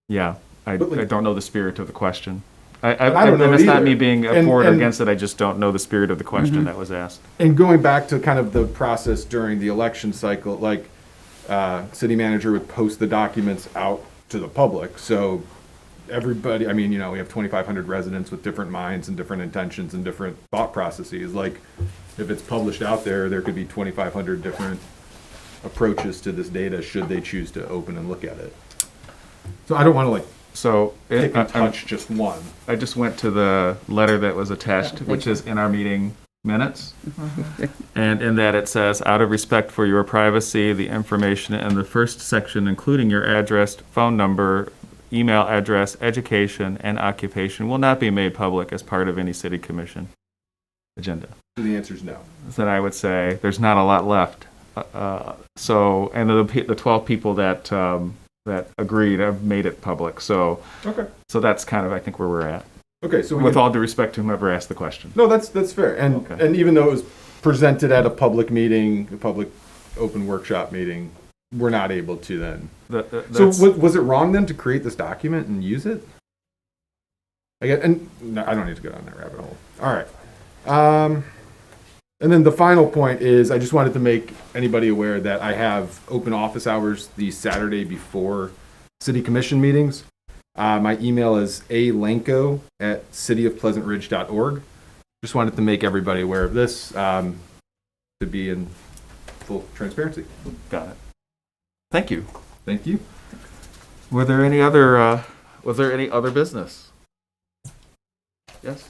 yeah, I But, like- don't know the spirit of the question. I don't know and it's it not either. me being And- for or and- against it, I just don't know the spirit of the question that was asked. And going back to kind of the process during the election cycle, like, city manager would post the documents out to the public. So everybody, I mean, you know, we have 2,500 residents with different minds and different intentions and different thought processes. Like, if it's published out there, there could be 2,500 different approaches to this data should they choose to open and look at it. So I don't want to like So pick and touch just one. I just went to the letter that was attached, which is in our meeting minutes. And in that it says, out of respect for your privacy, the information in the first section, including your address, phone number, email address, education, and occupation, will not be made public as part of any city commission agenda. So the answer is no. Then I would say there's not a lot left. So, and the 12 people that that agreed have made it public. So, Okay. so that's kind of, I think, where we're at. Okay. So we With can- all due respect to whomever asked the question. No, that's fair. And Okay. and even though it was presented at a public meeting, a public open workshop meeting, we're not able to then. So was it wrong then to create this document and use it? I get, and no, I don't need to go down that rabbit hole. All right. And then the final point is, I just wanted to make anybody aware that I have open office hours the Saturday before city commission meetings. My email is alenko@cityofpleasantridge.org. Just wanted to make everybody aware of this, to be in full transparency. Got it. Thank you. Thank you. Was there any other business? Yes?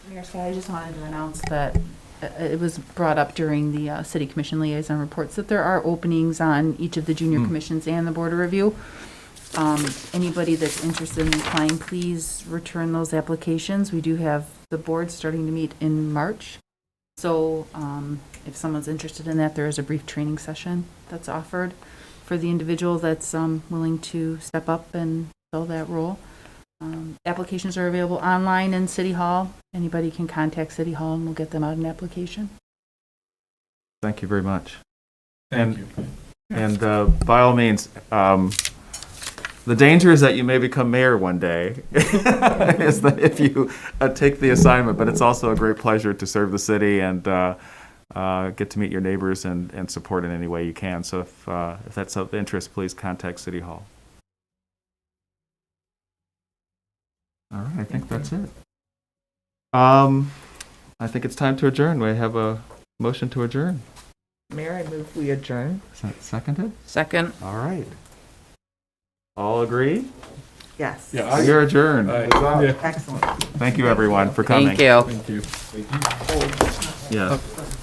Mayor Scott, I just wanted to announce that it was brought up during the city commission liaison reports that there are openings on each of the junior commissions and the board of review. Anybody that's interested in applying, please return those applications. We do have the board starting to meet in March. So if someone's interested in that, there is a brief training session that's offered for the individual that's willing to step up and fill that role. Applications are available online in City Hall. Anybody can contact City Hall and we'll get them out an application. Thank you very much. Thank you. And by all means, the danger is that you may become mayor one day, is that if you take the assignment, but it's also a great pleasure to serve the city and get to meet your neighbors and support in any way you can. So if that's of interest, please contact City Hall. All right, I think that's it. I think it's time to adjourn. We have a motion to adjourn. Mayor, I move we adjourn. Is that seconded? Second. All right. All agree? Yes. You're adjourned. Excellent. Thank you, everyone, for coming. Thank you. Thank you. Yes.